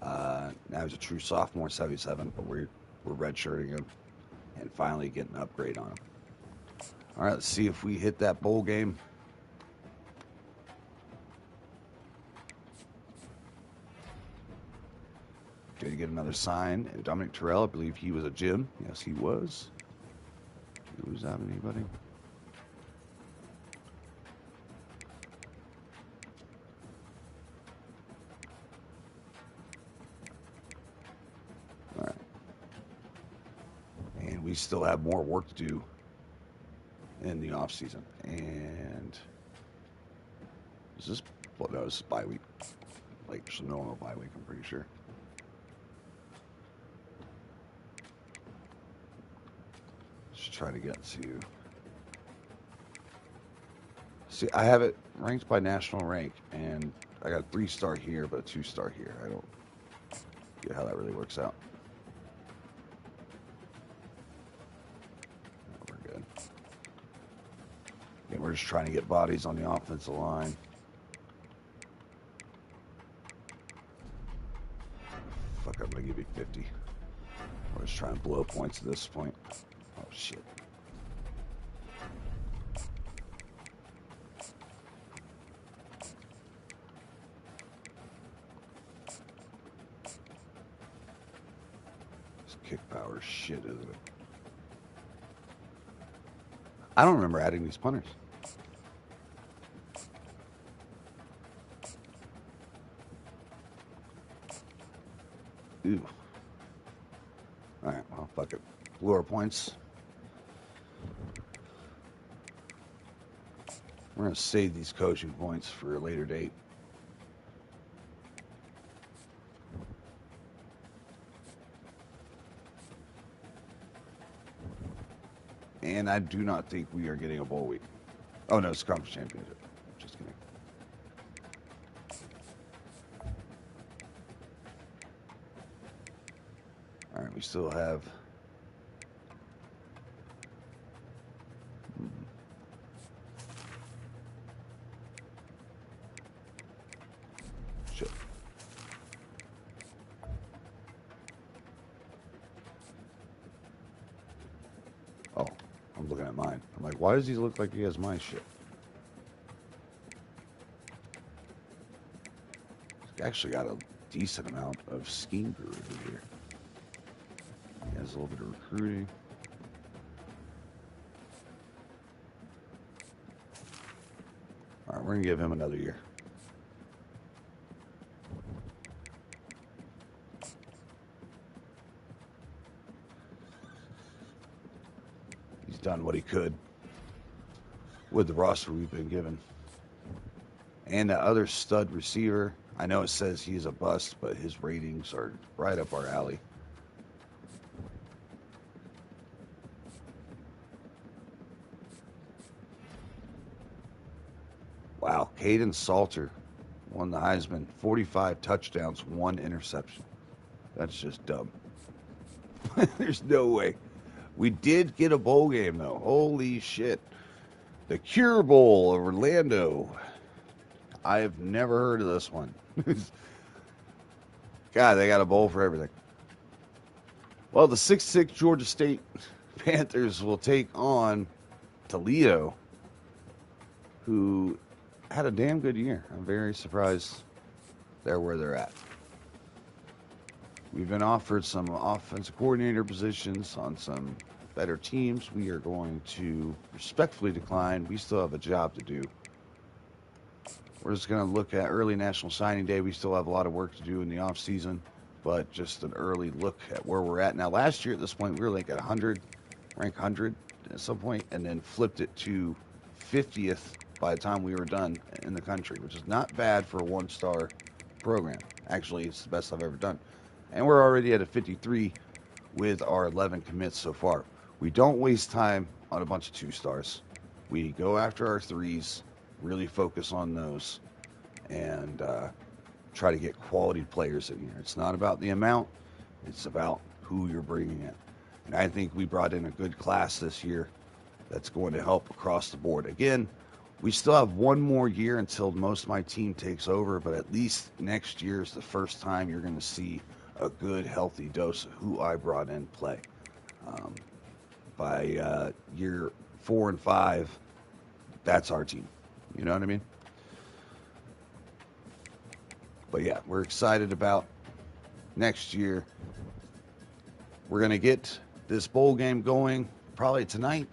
A: Now he's a true sophomore, 77, but we're redshirting him and finally getting an upgrade on him. All right, let's see if we hit that bowl game. Did he get another sign? Dominic Terrell, I believe he was a Jim. Yes, he was. Was that anybody? All right. And we still have more work to do in the off season. And is this? Well, no, this is bye week. Like there's no normal bye week. I'm pretty sure. Just try to get to. See, I have it ranked by national rank, and I got a 3-star here, but a 2-star here. I don't get how that really works out. No, we're good. Yeah, we're just trying to get bodies on the offensive line. Fuck, I'm gonna give you 50. We're just trying to blow points at this point. Oh shit. This kick power is shit, isn't it? I don't remember adding these punters. Ooh. Alright, well, fuck it. Blew our points. We're going to save these coaching points for a later date. And I do not think we are getting a bowl week. Oh, no, it's conference championship. Just kidding. All right, we still have... Shit. Oh, I'm looking at mine. I'm like, why does he look like he has my shit? He's actually got a decent amount of scheme guru over here. He has a little bit of recruiting. All right, we're going to give him another year. He's done what he could with the roster we've been given. And the other stud receiver, I know it says he's a bust, but his ratings are right up our alley. Wow, Caden Salter won the Heisman. 45 touchdowns, 1 interception. That's just dumb. There's no way. We did get a bowl game, though. Holy shit. The Cure Bowl of Orlando. I have never heard of this one. God, they got a bowl for everything. Well, the 6-6 Georgia State Panthers will take on Toledo, who had a damn good year. I'm very surprised they're where they're at. We've been offered some offensive coordinator positions on some better teams. We are going to respectfully decline. We still have a job to do. We're just going to look at early National Signing Day. We still have a lot of work to do in the off season, but just an early look at where we're at. Now, last year at this point, we were like at 100, rank 100 at some point, and then flipped it to 50th by the time we were done in the country, which is not bad for a one-star program. Actually, it's the best I've ever done. And we're already at a 53 with our 11 commits so far. We don't waste time on a bunch of 2-stars. We go after our 3s, really focus on those, and try to get quality players in here. It's not about the amount, it's about who you're bringing in. And I think we brought in a good class this year that's going to help across the board. Again, we still have one more year until most of my team takes over, but at least next year is the first time you're going to see a good, healthy dose of who I brought in play. By year 4 and 5, that's our team. You know what I mean? But yeah, we're excited about next year. We're going to get this bowl game going probably tonight.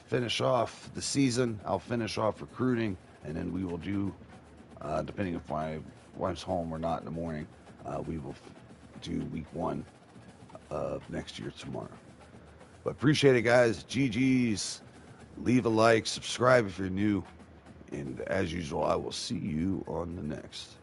A: Finish off the season. I'll finish off recruiting, and then we will do, depending if my wife's home or not in the morning, we will do week 1 of next year tomorrow. But appreciate it, guys. GG's. Leave a like, subscribe if you're new, and as usual, I will see you on the next.